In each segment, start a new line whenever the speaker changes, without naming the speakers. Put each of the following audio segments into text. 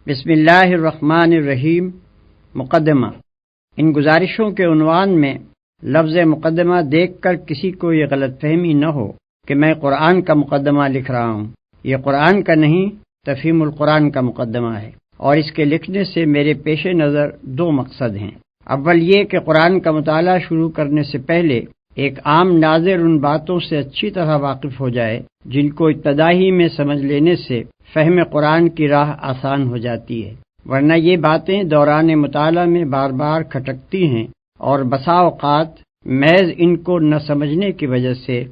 بسم اللہ الرحمن الرحیم۔ مقدمہ۔ ان گزارشوں کے عنوان میں لفظ مقدمہ دیکھ کر کسی کو یہ غلط فہمی نہ ہو کہ میں قرآن کا مقدمہ لکھ رہا ہوں۔ یہ قرآن کا نہیں، تفہیم القرآن کا مقدمہ ہے، اور اس کے لکھنے سے میرے پیش نظر دو مقصد ہیں۔ اول یہ کہ قرآن کا مطالعہ شروع کرنے سے پہلے ایک عام ناظر ان باتوں سے اچھی طرح واقف ہو جائے جن کو ابتدائی میں سمجھ لینے سے فہم قرآن کی راہ آسان ہو جاتی ہے، ورنہ یہ باتیں دوران مطالعہ میں بار بار کھٹکتی ہیں اور بسا اوقات محض ان کو نہ سمجھنے کی وجہ سے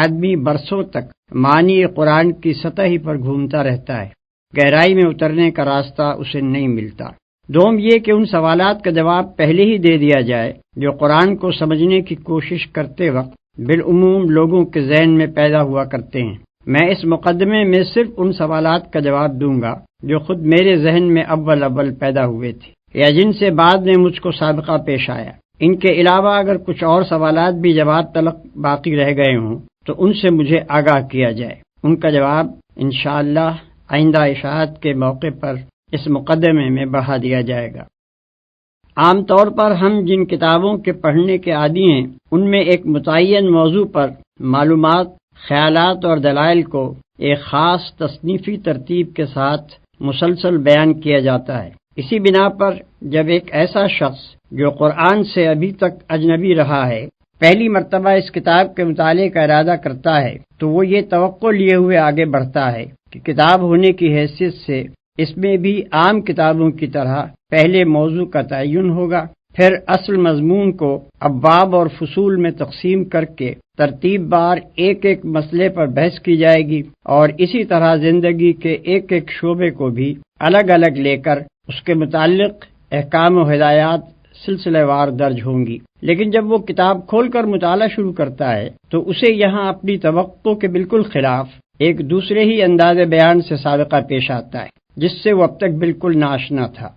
آدمی برسوں تک معنی قرآن کی سطح ہی پر گھومتا رہتا ہے، گہرائی میں اترنے کا راستہ اسے نہیں ملتا۔ دوم یہ کہ ان سوالات کا جواب پہلے ہی دے دیا جائے جو قرآن کو سمجھنے کی کوشش کرتے وقت بالعموم لوگوں کے ذہن میں پیدا ہوا کرتے ہیں۔ میں اس مقدمے میں صرف ان سوالات کا جواب دوں گا جو خود میرے ذہن میں اول پیدا ہوئے تھے یا جن سے بعد میں مجھ کو سابقہ پیش آیا۔ ان کے علاوہ اگر کچھ اور سوالات بھی جواب تلق باقی رہ گئے ہوں تو ان سے مجھے آگاہ کیا جائے، ان کا جواب انشاءاللہ آئندہ اشاعت کے موقع پر اس مقدمے میں بڑھا دیا جائے گا۔ عام طور پر ہم جن کتابوں کے پڑھنے کے عادی ہیں ان میں ایک متعین موضوع پر معلومات، خیالات اور دلائل کو ایک خاص تصنیفی ترتیب کے ساتھ مسلسل بیان کیا جاتا ہے۔ اسی بنا پر جب ایک ایسا شخص جو قرآن سے ابھی تک اجنبی رہا ہے پہلی مرتبہ اس کتاب کے مطالعے کا ارادہ کرتا ہے تو وہ یہ توقع لیے ہوئے آگے بڑھتا ہے کہ کتاب ہونے کی حیثیت سے اس میں بھی عام کتابوں کی طرح پہلے موضوع کا تعین ہوگا، پھر اصل مضمون کو ابواب اور فصول میں تقسیم کر کے ترتیب بار ایک ایک مسئلے پر بحث کی جائے گی، اور اسی طرح زندگی کے ایک ایک شعبے کو بھی الگ الگ لے کر اس کے متعلق احکام و ہدایات سلسلہ وار درج ہوں گی۔ لیکن جب وہ کتاب کھول کر مطالعہ شروع کرتا ہے تو اسے یہاں اپنی توقع کے بالکل خلاف ایک دوسرے ہی انداز بیان سے سابقہ پیش آتا ہے جس سے وہ اب تک بالکل ناآشنا تھا۔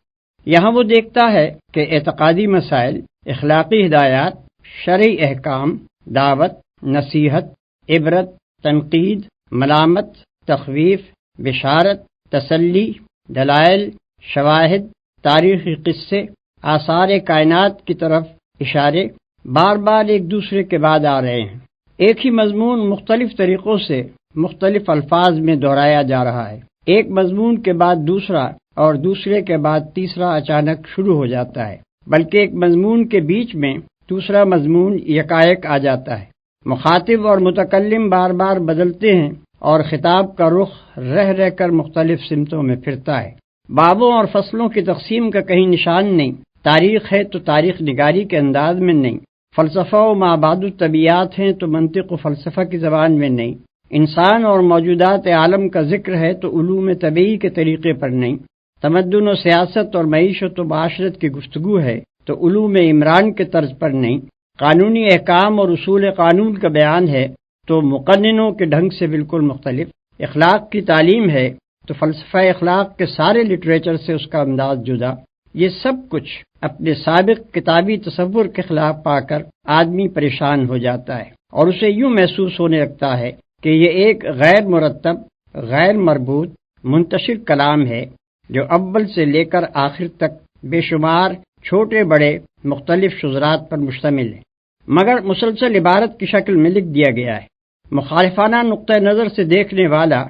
یہاں وہ دیکھتا ہے کہ اعتقادی مسائل، اخلاقی ہدایات، شرعی احکام، دعوت، نصیحت، عبرت، تنقید، ملامت، تخویف، بشارت، تسلی، دلائل، شواہد، تاریخی قصے، آثار کائنات کی طرف اشارے بار بار ایک دوسرے کے بعد آ رہے ہیں۔ ایک ہی مضمون مختلف طریقوں سے مختلف الفاظ میں دہرایا جا رہا ہے، ایک مضمون کے بعد دوسرا اور دوسرے کے بعد تیسرا اچانک شروع ہو جاتا ہے، بلکہ ایک مضمون کے بیچ میں دوسرا مضمون یکایک آ جاتا ہے۔ مخاطب اور متکلم بار بار بدلتے ہیں اور خطاب کا رخ رہ کر مختلف سمتوں میں پھرتا ہے۔ بابوں اور فصلوں کی تقسیم کا کہیں نشان نہیں، تاریخ ہے تو تاریخ نگاری کے انداز میں نہیں، فلسفہ و مابعد الطبیعات ہیں تو منطق و فلسفہ کی زبان میں نہیں، انسان اور موجودات عالم کا ذکر ہے تو علوم طبیعی کے طریقے پر نہیں، تمدن و سیاست اور معیشت و معاشرت کی گفتگو ہے تو علوم عمران کے طرز پر نہیں، قانونی احکام اور اصول قانون کا بیان ہے تو مقننوں کے ڈھنگ سے بالکل مختلف، اخلاق کی تعلیم ہے تو فلسفہ اخلاق کے سارے لٹریچر سے اس کا انداز جدا۔ یہ سب کچھ اپنے سابق کتابی تصور کے خلاف پا کر آدمی پریشان ہو جاتا ہے اور اسے یوں محسوس ہونے لگتا ہے کہ یہ ایک غیر مرتب، غیر مربوط، منتشر کلام ہے جو اول سے لے کر آخر تک بے شمار چھوٹے بڑے مختلف شذرات پر مشتمل ہے، مگر مسلسل عبارت کی شکل میں لکھ دیا گیا ہے۔ مخالفانہ نقطہ نظر سے دیکھنے والا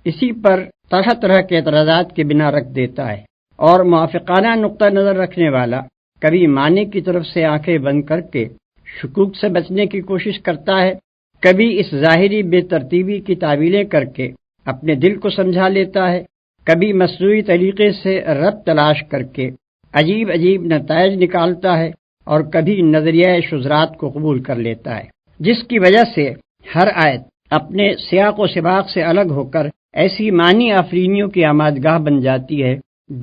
اسی پر طرح طرح کے اعتراضات کی بنا رکھ دیتا ہے، اور موافقانہ نقطہ نظر رکھنے والا کبھی معنی کی طرف سے آنکھیں بند کر کے شکوک سے بچنے کی کوشش کرتا ہے، کبھی اس ظاہری بے ترتیبی کی تعویلیں کر کے اپنے دل کو سمجھا لیتا ہے، کبھی مصنوعی طریقے سے ربط تلاش کر کے عجیب عجیب نتائج نکالتا ہے، اور کبھی نظریہ شذرات کو قبول کر لیتا ہے، جس کی وجہ سے ہر آیت اپنے سیاق و سباق سے الگ ہو کر ایسی معنی آفرینیوں کی آمادگاہ بن جاتی ہے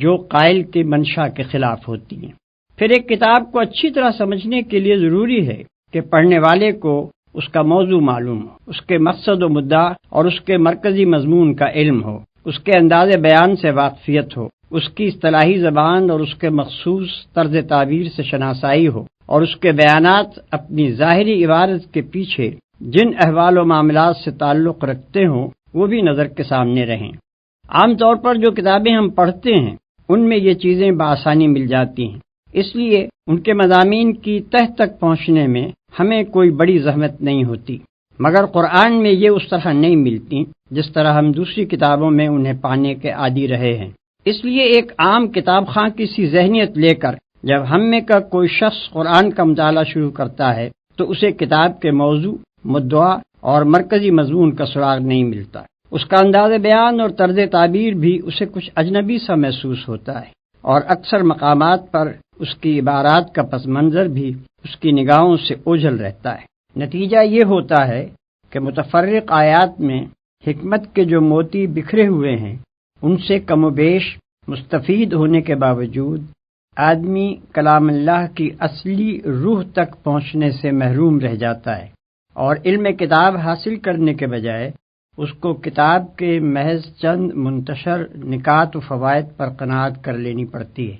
جو قائل کے منشا کے خلاف ہوتی ہیں۔ پھر ایک کتاب کو اچھی طرح سمجھنے کے لیے ضروری ہے کہ پڑھنے والے کو اس کا موضوع معلوم ہو، اس کے مقصد و مدعا اور اس کے مرکزی مضمون کا علم ہو، اس کے انداز بیان سے واقفیت ہو، اس کی اصطلاحی زبان اور اس کے مخصوص طرز تعبیر سے شناسائی ہو، اور اس کے بیانات اپنی ظاہری عبارت کے پیچھے جن احوال و معاملات سے تعلق رکھتے ہوں وہ بھی نظر کے سامنے رہیں۔ عام طور پر جو کتابیں ہم پڑھتے ہیں ان میں یہ چیزیں بآسانی مل جاتی ہیں، اس لیے ان کے مضامین کی تہ تک پہنچنے میں ہمیں کوئی بڑی زحمت نہیں ہوتی، مگر قرآن میں یہ اس طرح نہیں ملتی جس طرح ہم دوسری کتابوں میں انہیں پانے کے عادی رہے ہیں۔ اس لیے ایک عام کتاب خواں کی سی ذہنیت لے کر جب ہم میں کا کوئی شخص قرآن کا مطالعہ شروع کرتا ہے تو اسے کتاب کے موضوع، مدعا اور مرکزی مضمون کا سراغ نہیں ملتا۔ اس کا انداز بیان اور طرز تعبیر بھی اسے کچھ اجنبی سا محسوس ہوتا ہے، اور اکثر مقامات پر اس کی عبارات کا پس منظر بھی اس کی نگاہوں سے اوجھل رہتا ہے۔ نتیجہ یہ ہوتا ہے کہ متفرق آیات میں حکمت کے جو موتی بکھرے ہوئے ہیں ان سے کم و بیش مستفید ہونے کے باوجود آدمی کلام اللہ کی اصلی روح تک پہنچنے سے محروم رہ جاتا ہے، اور علم کتاب حاصل کرنے کے بجائے اس کو کتاب کے محض چند منتشر نکات و فوائد پر قناعت کر لینی پڑتی ہے۔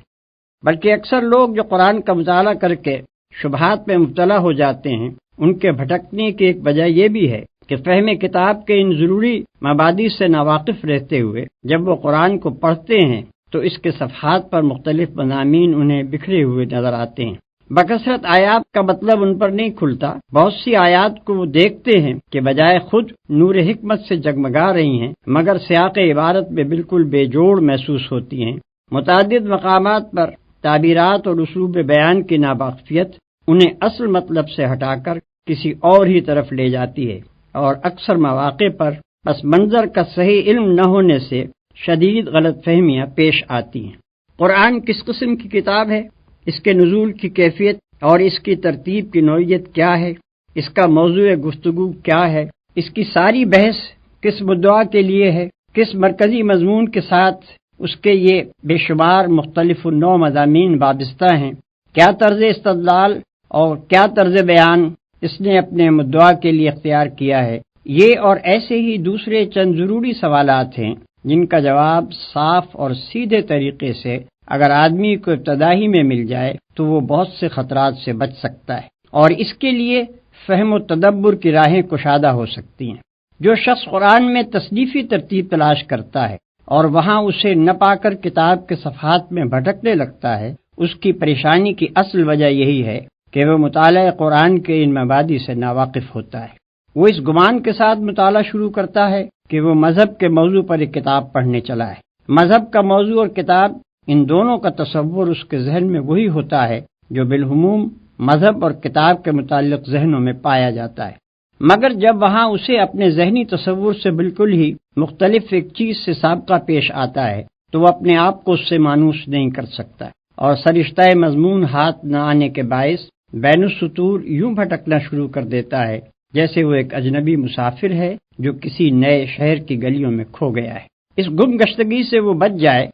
بلکہ اکثر لوگ جو قرآن کا مطالعہ کر کے شبہات میں مبتلا ہو جاتے ہیں، ان کے بھٹکنے کی ایک وجہ یہ بھی ہے کہ فہم کتاب کے ان ضروری مبادی سے ناواقف رہتے ہوئے جب وہ قرآن کو پڑھتے ہیں تو اس کے صفحات پر مختلف مضامین انہیں بکھرے ہوئے نظر آتے ہیں۔ بکثرت آیات کا مطلب ان پر نہیں کھلتا، بہت سی آیات کو وہ دیکھتے ہیں کہ بجائے خود نور حکمت سے جگمگا رہی ہیں مگر سیاق عبارت میں بالکل بے جوڑ محسوس ہوتی ہیں۔ متعدد مقامات پر تعبیرات اور اسلوب بیان کی ناواقفیت انہیں اصل مطلب سے ہٹا کر کسی اور ہی طرف لے جاتی ہے، اور اکثر مواقع پر پس منظر کا صحیح علم نہ ہونے سے شدید غلط فہمیاں پیش آتی ہیں۔ قرآن کس قسم کی کتاب ہے، اس کے نزول کی کیفیت اور اس کی ترتیب کی نوعیت کیا ہے، اس کا موضوع گفتگو کیا ہے، اس کی ساری بحث کس مدعا کے لیے ہے، کس مرکزی مضمون کے ساتھ اس کے یہ بے شمار مختلف نوع مضامین وابستہ ہیں، کیا طرز استدلال اور کیا طرز بیان اس نے اپنے مدعا کے لیے اختیار کیا ہے، یہ اور ایسے ہی دوسرے چند ضروری سوالات ہیں جن کا جواب صاف اور سیدھے طریقے سے اگر آدمی کو ابتدائی میں مل جائے تو وہ بہت سے خطرات سے بچ سکتا ہے، اور اس کے لیے فہم و تدبر کی راہیں کشادہ ہو سکتی ہیں۔ جو شخص قرآن میں تصنیفی ترتیب تلاش کرتا ہے اور وہاں اسے نہ پا کر کتاب کے صفحات میں بھٹکنے لگتا ہے، اس کی پریشانی کی اصل وجہ یہی ہے کہ وہ مطالعہ قرآن کے ان مبادی سے ناواقف ہوتا ہے۔ وہ اس گمان کے ساتھ مطالعہ شروع کرتا ہے کہ وہ مذہب کے موضوع پر ایک کتاب پڑھنے چلا ہے۔ مذہب کا موضوع اور کتاب، ان دونوں کا تصور اس کے ذہن میں وہی ہوتا ہے جو بالعموم مذہب اور کتاب کے متعلق ذہنوں میں پایا جاتا ہے، مگر جب وہاں اسے اپنے ذہنی تصور سے بالکل ہی مختلف ایک چیز سے سابقہ پیش آتا ہے تو وہ اپنے آپ کو اس سے مانوس نہیں کر سکتا، اور سرشتہ مضمون ہاتھ نہ آنے کے باعث بین السطور یوں بھٹکنا شروع کر دیتا ہے جیسے وہ ایک اجنبی مسافر ہے جو کسی نئے شہر کی گلیوں میں کھو گیا ہے۔ اس گم گشتگی سے وہ بچ جائے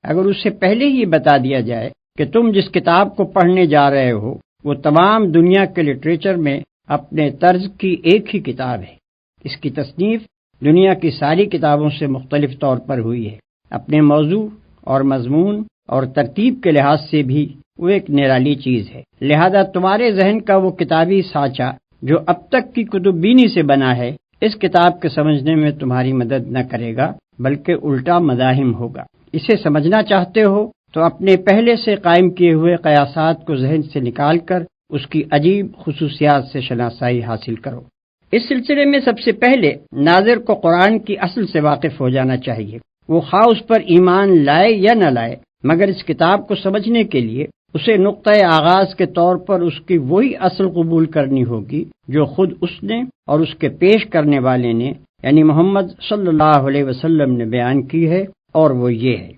اگر اسے پہلے ہی بتا دیا جائے کہ تم جس کتاب کو پڑھنے جا رہے ہو وہ تمام دنیا کے لٹریچر میں اپنے طرز کی ایک ہی کتاب ہے۔ اس کی تصنیف دنیا کی ساری کتابوں سے مختلف طور پر ہوئی ہے، اپنے موضوع اور مضمون اور ترتیب کے لحاظ سے بھی وہ ایک نرالی چیز ہے، لہذا تمہارے ذہن کا وہ کتابی سانچہ جو اب تک کی کتب بینی سے بنا ہے اس کتاب کے سمجھنے میں تمہاری مدد نہ کرے گا بلکہ الٹا مزاحم ہوگا۔ اسے سمجھنا چاہتے ہو تو اپنے پہلے سے قائم کیے ہوئے قیاسات کو ذہن سے نکال کر اس کی عجیب خصوصیات سے شناسائی حاصل کرو۔ اس سلسلے میں سب سے پہلے ناظر کو قرآن کی اصل سے واقف ہو جانا چاہیے، وہ خواہ اس پر ایمان لائے یا نہ لائے، مگر اس کتاب کو سمجھنے کے لیے اسے نقطۂ آغاز کے طور پر اس کی وہی اصل قبول کرنی ہوگی جو خود اس نے اور اس کے پیش کرنے والے نے یعنی محمد صلی اللہ علیہ وسلم نے بیان کی ہے، اور وہ یہ ہے: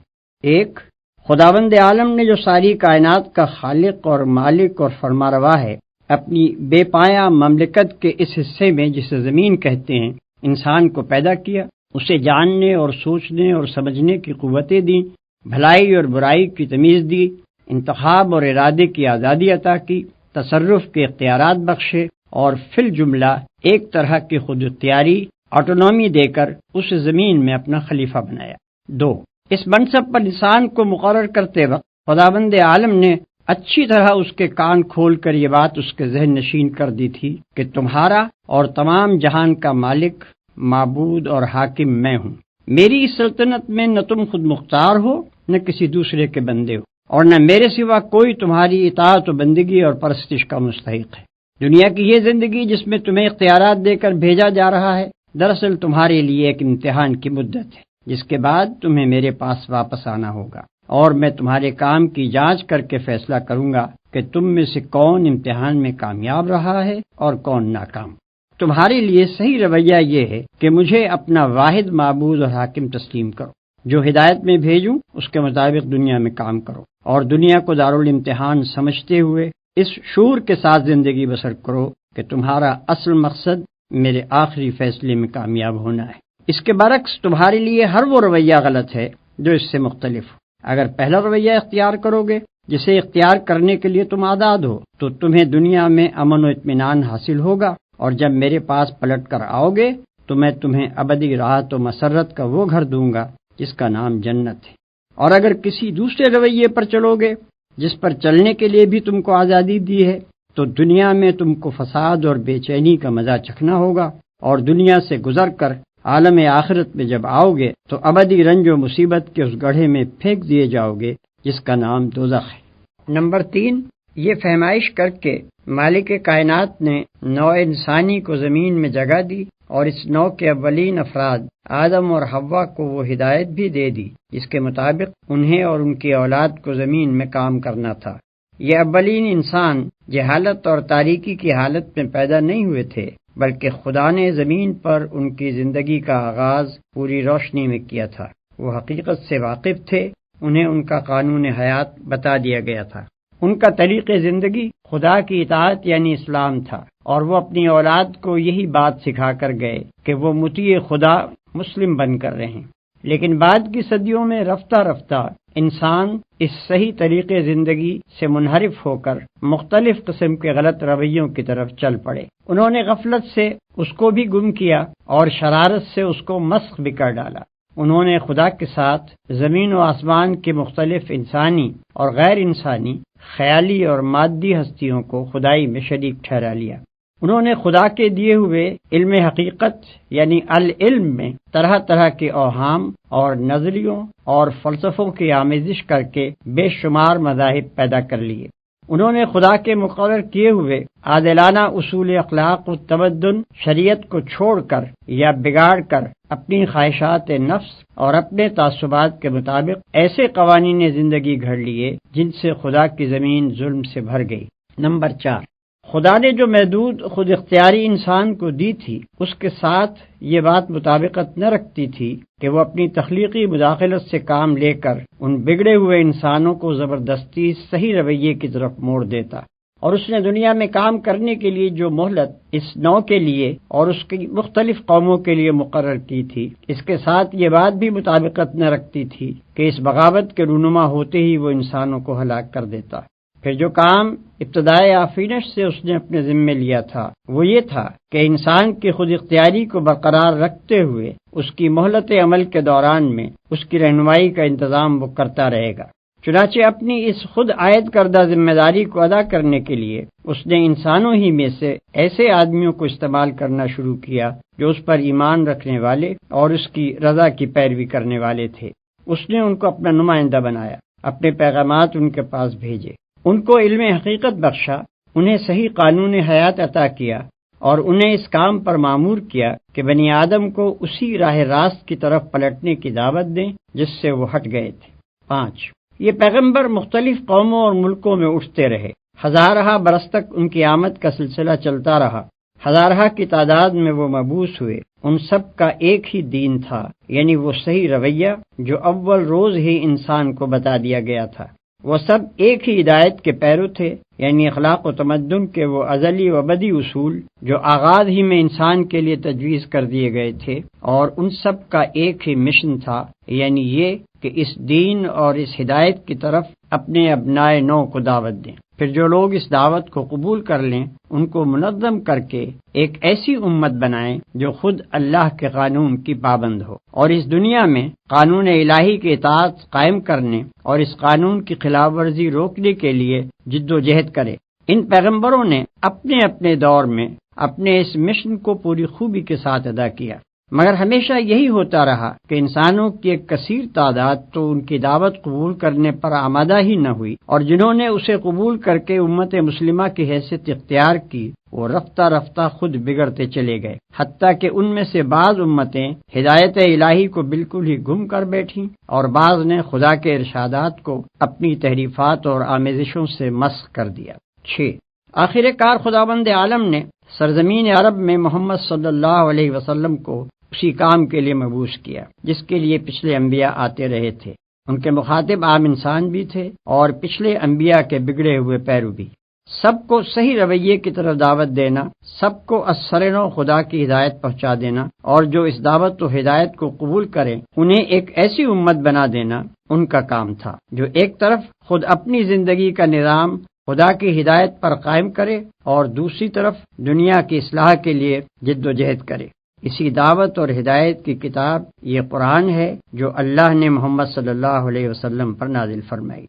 ایک، خداوند عالم نے جو ساری کائنات کا خالق اور مالک اور فرماروا ہے، اپنی بے پایہ مملکت کے اس حصے میں جسے زمین کہتے ہیں انسان کو پیدا کیا، اسے جاننے اور سوچنے اور سمجھنے کی قوتیں دیں، بھلائی اور برائی کی تمیز دی، انتخاب اور ارادے کی آزادی عطا کی، تصرف کے اختیارات بخشے، اور فی الجملہ ایک طرح کی خود اختیاری آٹونومی دے کر اس زمین میں اپنا خلیفہ بنایا۔ دو، اس منصب پر انسان کو مقرر کرتے وقت خداوند عالم نے اچھی طرح اس کے کان کھول کر یہ بات اس کے ذہن نشین کر دی تھی کہ تمہارا اور تمام جہان کا مالک، معبود اور حاکم میں ہوں۔ میری اس سلطنت میں نہ تم خود مختار ہو نہ کسی دوسرے کے بندے ہو، اور نہ میرے سوا کوئی تمہاری اطاعت و بندگی اور پرستش کا مستحق ہے۔ دنیا کی یہ زندگی جس میں تمہیں اختیارات دے کر بھیجا جا رہا ہے، دراصل تمہارے لیے ایک امتحان کی مدت ہے، جس کے بعد تمہیں میرے پاس واپس آنا ہوگا، اور میں تمہارے کام کی جانچ کر کے فیصلہ کروں گا کہ تم میں سے کون امتحان میں کامیاب رہا ہے اور کون ناکام۔ تمہارے لیے صحیح رویہ یہ ہے کہ مجھے اپنا واحد معبود اور حاکم تسلیم کرو، جو ہدایت میں بھیجوں اس کے مطابق دنیا میں کام کرو، اور دنیا کو دارالامتحان سمجھتے ہوئے اس شعور کے ساتھ زندگی بسر کرو کہ تمہارا اصل مقصد میرے آخری فیصلے میں کامیاب ہونا ہے۔ اس کے برعکس تمہارے لیے ہر وہ رویہ غلط ہے جو اس سے مختلف ہو۔ اگر پہلا رویہ اختیار کرو گے جسے اختیار کرنے کے لیے تم آزاد ہو، تو تمہیں دنیا میں امن و اطمینان حاصل ہوگا، اور جب میرے پاس پلٹ کر آؤ گے تو میں تمہیں ابدی راحت و مسرت کا وہ گھر دوں گا جس کا نام جنت ہے۔ اور اگر کسی دوسرے رویے پر چلو گے جس پر چلنے کے لیے بھی تم کو آزادی دی ہے، تو دنیا میں تم کو فساد اور بے چینی کا مزہ چکھنا ہوگا، اور دنیا سے گزر کر عالم آخرت میں جب آؤ گے تو ابدی رنج و مصیبت کے اس گڑھے میں پھینک دیے جاؤ گے جس کا نام دوزخ ہے۔ نمبر 3، یہ فہمائش کر کے مالک کائنات نے نوع انسانی کو زمین میں جگہ دی، اور اس نوع کے اولین افراد آدم اور حوا کو وہ ہدایت بھی دے دی جس کے مطابق انہیں اور ان کی اولاد کو زمین میں کام کرنا تھا۔ یہ اولین انسان جہالت اور تاریکی کی حالت میں پیدا نہیں ہوئے تھے، بلکہ خدا نے زمین پر ان کی زندگی کا آغاز پوری روشنی میں کیا تھا۔ وہ حقیقت سے واقف تھے، انہیں ان کا قانون حیات بتا دیا گیا تھا۔ ان کا طریق زندگی خدا کی اطاعت یعنی اسلام تھا، اور وہ اپنی اولاد کو یہی بات سکھا کر گئے کہ وہ مطیع خدا مسلم بن کر رہیں۔ لیکن بعد کی صدیوں میں رفتہ رفتہ انسان اس صحیح طریقے زندگی سے منحرف ہو کر مختلف قسم کے غلط رویوں کی طرف چل پڑے۔ انہوں نے غفلت سے اس کو بھی گم کیا اور شرارت سے اس کو مسخ بھی کر ڈالا۔ انہوں نے خدا کے ساتھ زمین و آسمان کی مختلف انسانی اور غیر انسانی، خیالی اور مادی ہستیوں کو خدائی میں شریک ٹھہرا لیا۔ انہوں نے خدا کے دیے ہوئے علم حقیقت یعنی العلم میں طرح طرح کے اوہام اور نظریوں اور فلسفوں کی آمیزش کر کے بے شمار مذاہب پیدا کر لیے۔ انہوں نے خدا کے مقرر کیے ہوئے عادلانہ اصول اخلاق و تمدن شریعت کو چھوڑ کر یا بگاڑ کر اپنی خواہشات نفس اور اپنے تعصبات کے مطابق ایسے قوانین زندگی گھڑ لیے جن سے خدا کی زمین ظلم سے بھر گئی۔ نمبر 4، خدا نے جو محدود خود اختیاری انسان کو دی تھی اس کے ساتھ یہ بات مطابقت نہ رکھتی تھی کہ وہ اپنی تخلیقی مداخلت سے کام لے کر ان بگڑے ہوئے انسانوں کو زبردستی صحیح رویے کی طرف موڑ دیتا، اور اس نے دنیا میں کام کرنے کے لیے جو مہلت اس نوع کے لیے اور اس کی مختلف قوموں کے لیے مقرر کی تھی، اس کے ساتھ یہ بات بھی مطابقت نہ رکھتی تھی کہ اس بغاوت کے رونما ہوتے ہی وہ انسانوں کو ہلاک کر دیتا۔ پھر جو کام ابتدائے آفرینش سے اس نے اپنے ذمے لیا تھا وہ یہ تھا کہ انسان کی خود اختیاری کو برقرار رکھتے ہوئے اس کی مہلت عمل کے دوران میں اس کی رہنمائی کا انتظام وہ کرتا رہے گا۔ چنانچہ اپنی اس خود عائد کردہ ذمہ داری کو ادا کرنے کے لیے اس نے انسانوں ہی میں سے ایسے آدمیوں کو استعمال کرنا شروع کیا جو اس پر ایمان رکھنے والے اور اس کی رضا کی پیروی کرنے والے تھے۔ اس نے ان کو اپنا نمائندہ بنایا، اپنے پیغامات ان کے پاس بھیجے، ان کو علم حقیقت بخشا، انہیں صحیح قانون حیات عطا کیا، اور انہیں اس کام پر مامور کیا کہ بنی آدم کو اسی راہ راست کی طرف پلٹنے کی دعوت دیں جس سے وہ ہٹ گئے تھے۔ 5، یہ پیغمبر مختلف قوموں اور ملکوں میں اٹھتے رہے، ہزارہ برس تک ان کی آمد کا سلسلہ چلتا رہا، ہزارہ کی تعداد میں وہ مبعوث ہوئے۔ ان سب کا ایک ہی دین تھا، یعنی وہ صحیح رویہ جو اول روز ہی انسان کو بتا دیا گیا تھا۔ وہ سب ایک ہی ہدایت کے پیرو تھے، یعنی اخلاق و تمدن کے وہ ازلی و ابدی اصول جو آغاز ہی میں انسان کے لیے تجویز کر دیے گئے تھے، اور ان سب کا ایک ہی مشن تھا، یعنی یہ کہ اس دین اور اس ہدایت کی طرف اپنے ابنائے نو کو دعوت دیں۔ پھر جو لوگ اس دعوت کو قبول کر لیں ان کو منظم کر کے ایک ایسی امت بنائیں جو خود اللہ کے قانون کی پابند ہو، اور اس دنیا میں قانون الہی کی اطاعت قائم کرنے اور اس قانون کی خلاف ورزی روکنے کے لیے جد و جہد کرے۔ ان پیغمبروں نے اپنے اپنے دور میں اپنے اس مشن کو پوری خوبی کے ساتھ ادا کیا۔ مگر ہمیشہ یہی ہوتا رہا کہ انسانوں کی ایک کثیر تعداد تو ان کی دعوت قبول کرنے پر آمادہ ہی نہ ہوئی، اور جنہوں نے اسے قبول کر کے امت مسلمہ کی حیثیت اختیار کی وہ رفتہ رفتہ خود بگڑتے چلے گئے، حتیٰ کہ ان میں سے بعض امتیں ہدایت الہی کو بالکل ہی گم کر بیٹھیں، اور بعض نے خدا کے ارشادات کو اپنی تحریفات اور آمیزشوں سے مسخ کر دیا۔ 6۔ آخر کار خداوند عالم نے سرزمین عرب میں محمد صلی اللہ علیہ وسلم کو اسی کام کے لیے مبعوث کیا جس کے لیے پچھلے انبیاء آتے رہے تھے۔ ان کے مخاطب عام انسان بھی تھے اور پچھلے انبیاء کے بگڑے ہوئے پیرو بھی۔ سب کو صحیح رویے کی طرف دعوت دینا، سب کو اثر نو خدا کی ہدایت پہنچا دینا، اور جو اس دعوت و ہدایت کو قبول کریں انہیں ایک ایسی امت بنا دینا ان کا کام تھا جو ایک طرف خود اپنی زندگی کا نظام خدا کی ہدایت پر قائم کرے اور دوسری طرف دنیا کی اصلاح کے لیے جد و جہد کرے۔ اسی دعوت اور ہدایت کی کتاب یہ قرآن ہے جو اللہ نے محمد صلی اللہ علیہ وسلم پر نازل فرمائی۔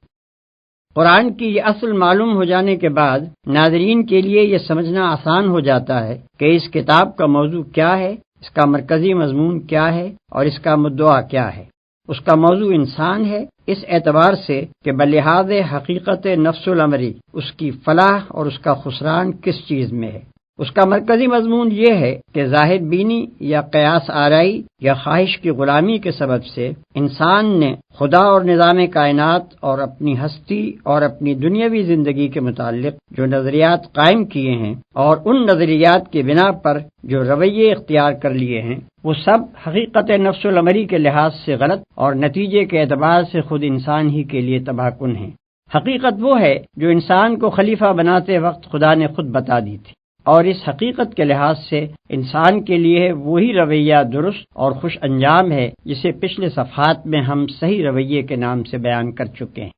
قرآن کی یہ اصل معلوم ہو جانے کے بعد ناظرین کے لیے یہ سمجھنا آسان ہو جاتا ہے کہ اس کتاب کا موضوع کیا ہے، اس کا مرکزی مضمون کیا ہے اور اس کا مدعا کیا ہے۔ اس کا موضوع انسان ہے، اس اعتبار سے کہ بلحاظ حقیقت نفس الامری اس کی فلاح اور اس کا خسران کس چیز میں ہے۔ اس کا مرکزی مضمون یہ ہے کہ ظاہر بینی یا قیاس آرائی یا خواہش کی غلامی کے سبب سے انسان نے خدا اور نظام کائنات اور اپنی ہستی اور اپنی دنیاوی زندگی کے متعلق جو نظریات قائم کیے ہیں اور ان نظریات کی بنا پر جو رویے اختیار کر لیے ہیں وہ سب حقیقت نفس الامری کے لحاظ سے غلط اور نتیجے کے اعتبار سے خود انسان ہی کے لیے تباہ کن ہیں۔ حقیقت وہ ہے جو انسان کو خلیفہ بناتے وقت خدا نے خود بتا دی تھی، اور اس حقیقت کے لحاظ سے انسان کے لیے وہی رویہ درست اور خوش انجام ہے جسے پچھلے صفحات میں ہم صحیح رویے کے نام سے بیان کر چکے ہیں۔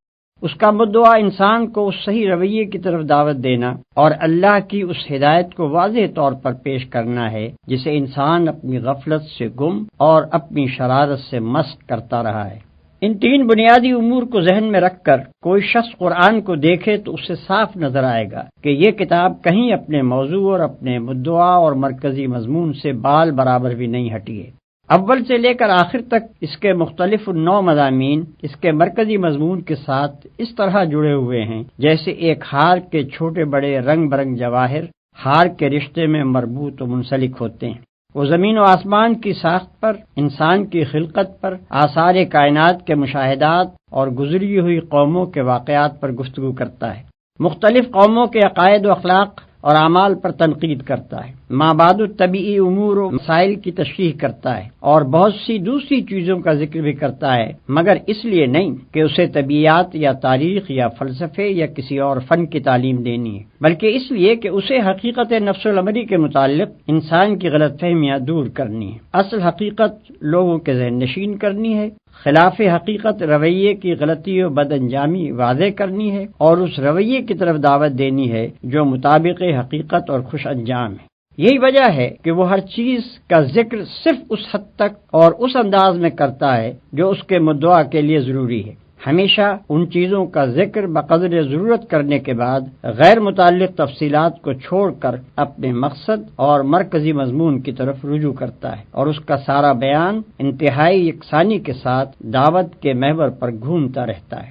اس کا مدعا انسان کو اس صحیح رویے کی طرف دعوت دینا اور اللہ کی اس ہدایت کو واضح طور پر پیش کرنا ہے جسے انسان اپنی غفلت سے گم اور اپنی شرارت سے مست کرتا رہا ہے۔ ان تین بنیادی امور کو ذہن میں رکھ کر کوئی شخص قرآن کو دیکھے تو اسے صاف نظر آئے گا کہ یہ کتاب کہیں اپنے موضوع اور اپنے مدعا اور مرکزی مضمون سے بال برابر بھی نہیں ہٹی ہے۔ اول سے لے کر آخر تک اس کے مختلف نو مضامین اس کے مرکزی مضمون کے ساتھ اس طرح جڑے ہوئے ہیں جیسے ایک ہار کے چھوٹے بڑے رنگ برنگ جواہر ہار کے رشتے میں مربوط و منسلک ہوتے ہیں۔ وہ زمین و آسمان کی ساخت پر، انسان کی خلقت پر، آثار کائنات کے مشاہدات اور گزری ہوئی قوموں کے واقعات پر گفتگو کرتا ہے، مختلف قوموں کے عقائد و اخلاق اور اعمال پر تنقید کرتا ہے، مابعد الطبیعی امور و مسائل کی تشریح کرتا ہے اور بہت سی دوسری چیزوں کا ذکر بھی کرتا ہے، مگر اس لیے نہیں کہ اسے طبیعیات یا تاریخ یا فلسفے یا کسی اور فن کی تعلیم دینی ہے، بلکہ اس لیے کہ اسے حقیقت نفس الامری کے متعلق انسان کی غلط فہمیاں دور کرنی ہے، اصل حقیقت لوگوں کے ذہن نشین کرنی ہے، خلاف حقیقت رویے کی غلطی و بد انجامی واضح کرنی ہے اور اس رویے کی طرف دعوت دینی ہے جو مطابق حقیقت اور خوش انجام ہے۔ یہی وجہ ہے کہ وہ ہر چیز کا ذکر صرف اس حد تک اور اس انداز میں کرتا ہے جو اس کے مدعا کے لیے ضروری ہے، ہمیشہ ان چیزوں کا ذکر بقدر ضرورت کرنے کے بعد غیر متعلق تفصیلات کو چھوڑ کر اپنے مقصد اور مرکزی مضمون کی طرف رجوع کرتا ہے، اور اس کا سارا بیان انتہائی یکسانی کے ساتھ دعوت کے محور پر گھومتا رہتا ہے۔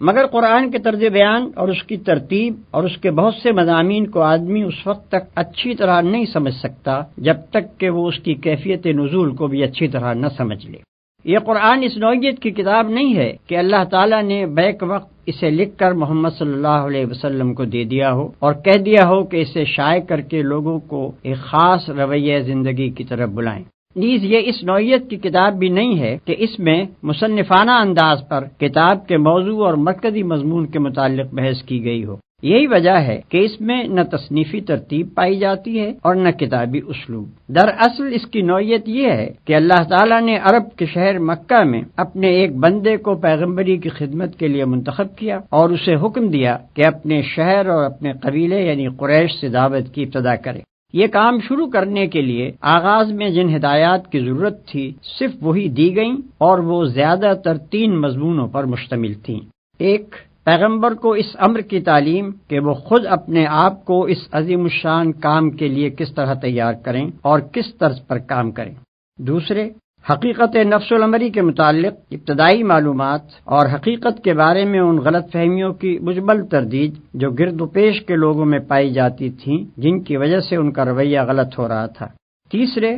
مگر قرآن کے طرز بیان اور اس کی ترتیب اور اس کے بہت سے مضامین کو آدمی اس وقت تک اچھی طرح نہیں سمجھ سکتا جب تک کہ وہ اس کی کیفیت نزول کو بھی اچھی طرح نہ سمجھ لے۔ یہ قرآن اس نوعیت کی کتاب نہیں ہے کہ اللہ تعالیٰ نے بیک وقت اسے لکھ کر محمد صلی اللہ علیہ وسلم کو دے دیا ہو اور کہہ دیا ہو کہ اسے شائع کر کے لوگوں کو ایک خاص رویہ زندگی کی طرف بلائیں۔ نیز یہ اس نوعیت کی کتاب بھی نہیں ہے کہ اس میں مصنفانہ انداز پر کتاب کے موضوع اور مرکزی مضمون کے متعلق بحث کی گئی ہو۔ یہی وجہ ہے کہ اس میں نہ تصنیفی ترتیب پائی جاتی ہے اور نہ کتابی اسلوب۔ دراصل اس کی نوعیت یہ ہے کہ اللہ تعالیٰ نے عرب کے شہر مکہ میں اپنے ایک بندے کو پیغمبری کی خدمت کے لیے منتخب کیا اور اسے حکم دیا کہ اپنے شہر اور اپنے قبیلے یعنی قریش سے دعوت کی ابتدا کرے۔ یہ کام شروع کرنے کے لیے آغاز میں جن ہدایات کی ضرورت تھی صرف وہی دی گئیں اور وہ زیادہ تر 3 مضمونوں پر مشتمل تھیں۔ ایک، پیغمبر کو اس امر کی تعلیم کہ وہ خود اپنے آپ کو اس عظیم الشان کام کے لیے کس طرح تیار کریں اور کس طرز پر کام کریں۔ دوسرے، حقیقت نفس الامری کے متعلق ابتدائی معلومات اور حقیقت کے بارے میں ان غلط فہمیوں کی مجمل تردید جو گرد و پیش کے لوگوں میں پائی جاتی تھیں، جن کی وجہ سے ان کا رویہ غلط ہو رہا تھا۔ تیسرے،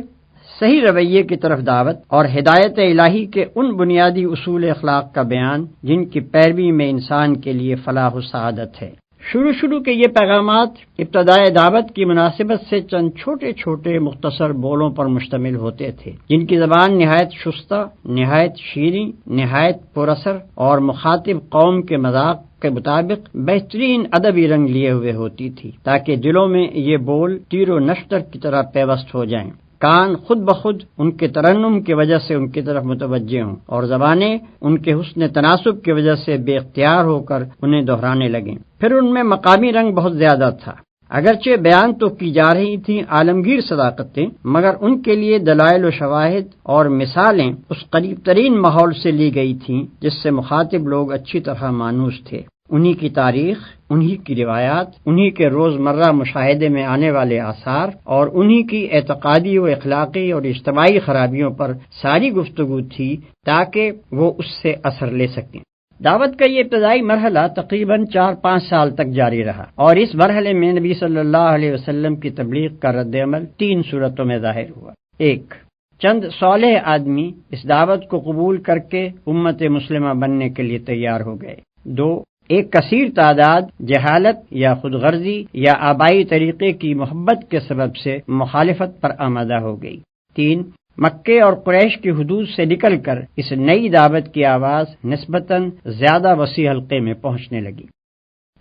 صحیح رویے کی طرف دعوت اور ہدایت الہی کے ان بنیادی اصول اخلاق کا بیان جن کی پیروی میں انسان کے لیے فلاح و سعادت ہے۔ شروع کے یہ پیغامات ابتدائے دعوت کی مناسبت سے چند چھوٹے چھوٹے مختصر بولوں پر مشتمل ہوتے تھے، جن کی زبان نہایت شستہ، نہایت شیریں، نہایت پر اثر اور مخاطب قوم کے مذاق کے مطابق بہترین ادبی رنگ لیے ہوئے ہوتی تھی، تاکہ دلوں میں یہ بول تیر و نشتر کی طرح پیوست ہو جائیں، کان خود بخود ان کے ترنم کی وجہ سے ان کی طرف متوجہ ہوں، اور زبانیں ان کے حسن تناسب کی وجہ سے بے اختیار ہو کر انہیں دہرانے لگیں۔ پھر ان میں مقامی رنگ بہت زیادہ تھا، اگرچہ بیان تو کی جا رہی تھیں عالمگیر صداقتیں، مگر ان کے لیے دلائل و شواہد اور مثالیں اس قریب ترین ماحول سے لی گئی تھیں جس سے مخاطب لوگ اچھی طرح مانوس تھے۔ انہی کی تاریخ، انہی کی روایات، انہی کے روزمرہ مشاہدے میں آنے والے آثار اور انہی کی اعتقادی و اخلاقی اور اجتماعی خرابیوں پر ساری گفتگو تھی تاکہ وہ اس سے اثر لے سکیں۔ دعوت کا یہ ابتدائی مرحلہ تقریباً 4-5 سال تک جاری رہا، اور اس مرحلے میں نبی صلی اللہ علیہ وسلم کی تبلیغ کا رد عمل 3 صورتوں میں ظاہر ہوا۔ 1، چند صالح آدمی اس دعوت کو قبول کر کے امت مسلمہ بننے کے لیے تیار ہو گئے۔ 2، ایک کثیر تعداد جہالت یا خود غرضی یا آبائی طریقے کی محبت کے سبب سے مخالفت پر آمادہ ہو گئی۔ 3، مکے اور قریش کی حدود سے نکل کر اس نئی دعوت کی آواز نسبتاً زیادہ وسیع حلقے میں پہنچنے لگی۔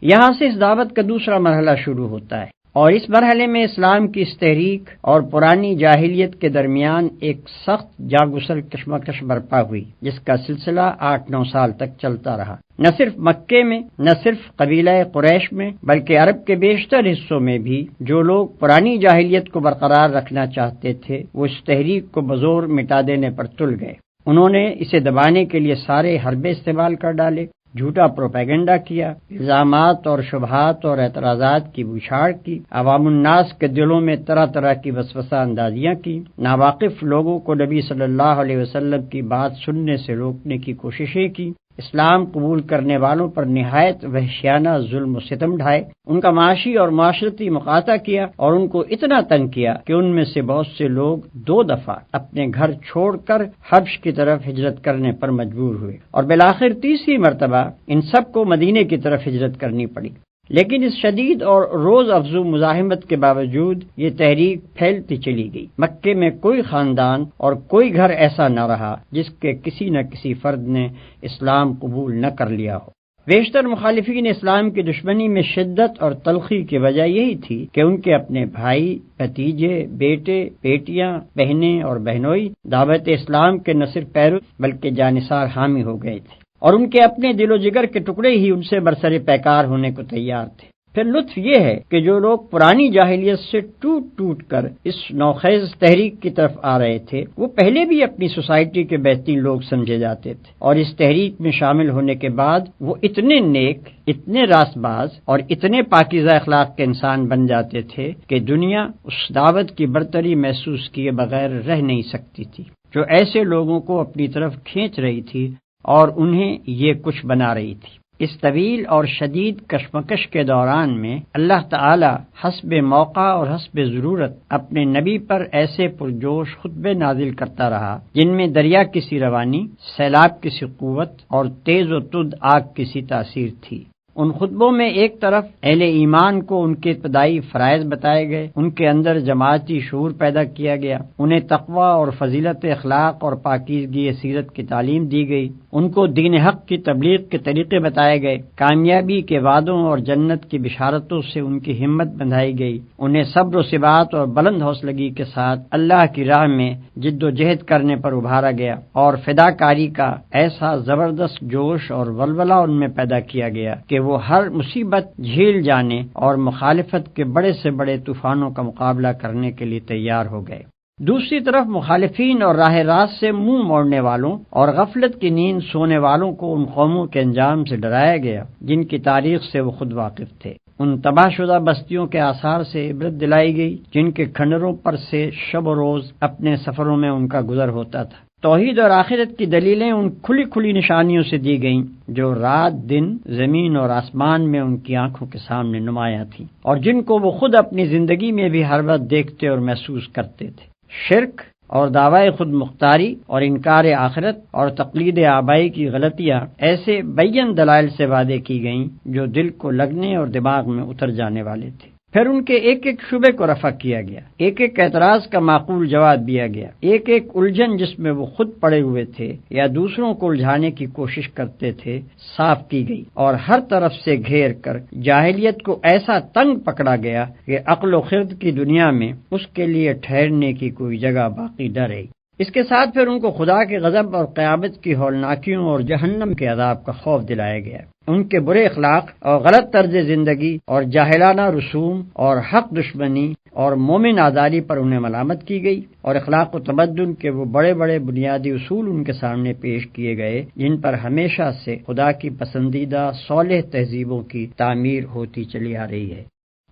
یہاں سے اس دعوت کا دوسرا مرحلہ شروع ہوتا ہے، اور اس مرحلے میں اسلام کی اس تحریک اور پرانی جاہلیت کے درمیان ایک سخت جاگسل کشمکش برپا ہوئی، جس کا سلسلہ 8-9 سال تک چلتا رہا۔ نہ صرف مکے میں، نہ صرف قبیلہ قریش میں، بلکہ عرب کے بیشتر حصوں میں بھی جو لوگ پرانی جاہلیت کو برقرار رکھنا چاہتے تھے، وہ اس تحریک کو بزور مٹا دینے پر تل گئے۔ انہوں نے اسے دبانے کے لیے سارے حربے استعمال کر ڈالے، جھوٹا پروپیگنڈا کیا، الزامات اور شبہات اور اعتراضات کی بوچھاڑ کی، عوام الناس کے دلوں میں طرح طرح کی وسوسہ اندازیاں کی، ناواقف لوگوں کو نبی صلی اللہ علیہ وسلم کی بات سننے سے روکنے کی کوششیں کی، اسلام قبول کرنے والوں پر نہایت وحشیانہ ظلم و ستم ڈھائے، ان کا معاشی اور معاشرتی مقاطع کیا، اور ان کو اتنا تنگ کیا کہ ان میں سے بہت سے لوگ 2 دفعہ اپنے گھر چھوڑ کر حبش کی طرف ہجرت کرنے پر مجبور ہوئے، اور بالآخر تیسری مرتبہ ان سب کو مدینے کی طرف ہجرت کرنی پڑی۔ لیکن اس شدید اور روز افزوں مزاحمت کے باوجود یہ تحریک پھیلتی چلی گئی۔ مکے میں کوئی خاندان اور کوئی گھر ایسا نہ رہا جس کے کسی نہ کسی فرد نے اسلام قبول نہ کر لیا ہو۔ بیشتر مخالفین اسلام کی دشمنی میں شدت اور تلخی کی وجہ یہی تھی کہ ان کے اپنے بھائی، بھتیجے، بیٹے، بیٹیاں، بہنیں اور بہنوئی دعوت اسلام کے نہ صرف پیرو بلکہ جانثار حامی ہو گئے تھے، اور ان کے اپنے دل و جگر کے ٹکڑے ہی ان سے برسر پیکار ہونے کو تیار تھے۔ پھر لطف یہ ہے کہ جو لوگ پرانی جاہلیت سے ٹوٹ کر اس نوخیز تحریک کی طرف آ رہے تھے، وہ پہلے بھی اپنی سوسائٹی کے بہترین لوگ سمجھے جاتے تھے، اور اس تحریک میں شامل ہونے کے بعد وہ اتنے نیک، اتنے راست باز اور اتنے پاکیزہ اخلاق کے انسان بن جاتے تھے کہ دنیا اس دعوت کی برتری محسوس کیے بغیر رہ نہیں سکتی تھی، جو ایسے لوگوں کو اپنی طرف کھینچ رہی تھی اور انہیں یہ کچھ بنا رہی تھی۔ اس طویل اور شدید کشمکش کے دوران میں اللہ تعالی حسب موقع اور حسب ضرورت اپنے نبی پر ایسے پرجوش خطبے نازل کرتا رہا جن میں دریا کی سی روانی، سیلاب کی سی قوت اور تیز و تند آگ کی سی تاثیر تھی۔ ان خطبوں میں ایک طرف اہل ایمان کو ان کے ابتدائی فرائض بتائے گئے، ان کے اندر جماعتی شعور پیدا کیا گیا، انہیں تقوی اور فضیلت اخلاق اور پاکیزگی سیرت کی تعلیم دی گئی، ان کو دین حق کی تبلیغ کے طریقے بتائے گئے، کامیابی کے وعدوں اور جنت کی بشارتوں سے ان کی ہمت بندھائی گئی، انہیں صبر و ثبات اور بلند حوصلگی کے ساتھ اللہ کی راہ میں جد و جہد کرنے پر ابھارا گیا، اور فداکاری کا ایسا زبردست جوش اور ولولہ ان میں پیدا کیا گیا کہ وہ ہر مصیبت جھیل جانے اور مخالفت کے بڑے سے بڑے طوفانوں کا مقابلہ کرنے کے لیے تیار ہو گئے۔ دوسری طرف مخالفین اور راہ راست سے منہ موڑنے والوں اور غفلت کی نیند سونے والوں کو ان قوموں کے انجام سے ڈرایا گیا جن کی تاریخ سے وہ خود واقف تھے۔ ان تباہ شدہ بستیوں کے آثار سے عبرت دلائی گئی جن کے کھنڈروں پر سے شب و روز اپنے سفروں میں ان کا گزر ہوتا تھا۔ توحید اور آخرت کی دلیلیں ان کھلی کھلی نشانیوں سے دی گئیں جو رات دن زمین اور آسمان میں ان کی آنکھوں کے سامنے نمایاں تھیں، اور جن کو وہ خود اپنی زندگی میں بھی ہر وقت دیکھتے اور محسوس کرتے تھے۔ شرک اور دعوی خود مختاری اور انکار آخرت اور تقلید آبائی کی غلطیاں ایسے بین دلائل سے وعدے کی گئیں جو دل کو لگنے اور دماغ میں اتر جانے والے تھے۔ پھر ان کے ایک ایک شبے کو رفع کیا گیا، ایک ایک اعتراض کا معقول جواب دیا گیا، ایک ایک الجھن جس میں وہ خود پڑے ہوئے تھے یا دوسروں کو الجھانے کی کوشش کرتے تھے صاف کی گئی، اور ہر طرف سے گھیر کر جاہلیت کو ایسا تنگ پکڑا گیا کہ عقل و خرد کی دنیا میں اس کے لیے ٹھہرنے کی کوئی جگہ باقی نہ رہی۔ اس کے ساتھ پھر ان کو خدا کے غضب اور قیامت کی ہولناکیوں اور جہنم کے عذاب کا خوف دلایا گیا۔ ان کے برے اخلاق اور غلط طرز زندگی اور جاہلانہ رسوم اور حق دشمنی اور مومن آزاری پر انہیں ملامت کی گئی، اور اخلاق و تمدن کے وہ بڑے بڑے بنیادی اصول ان کے سامنے پیش کیے گئے جن پر ہمیشہ سے خدا کی پسندیدہ صالح تہذیبوں کی تعمیر ہوتی چلی آ رہی ہے۔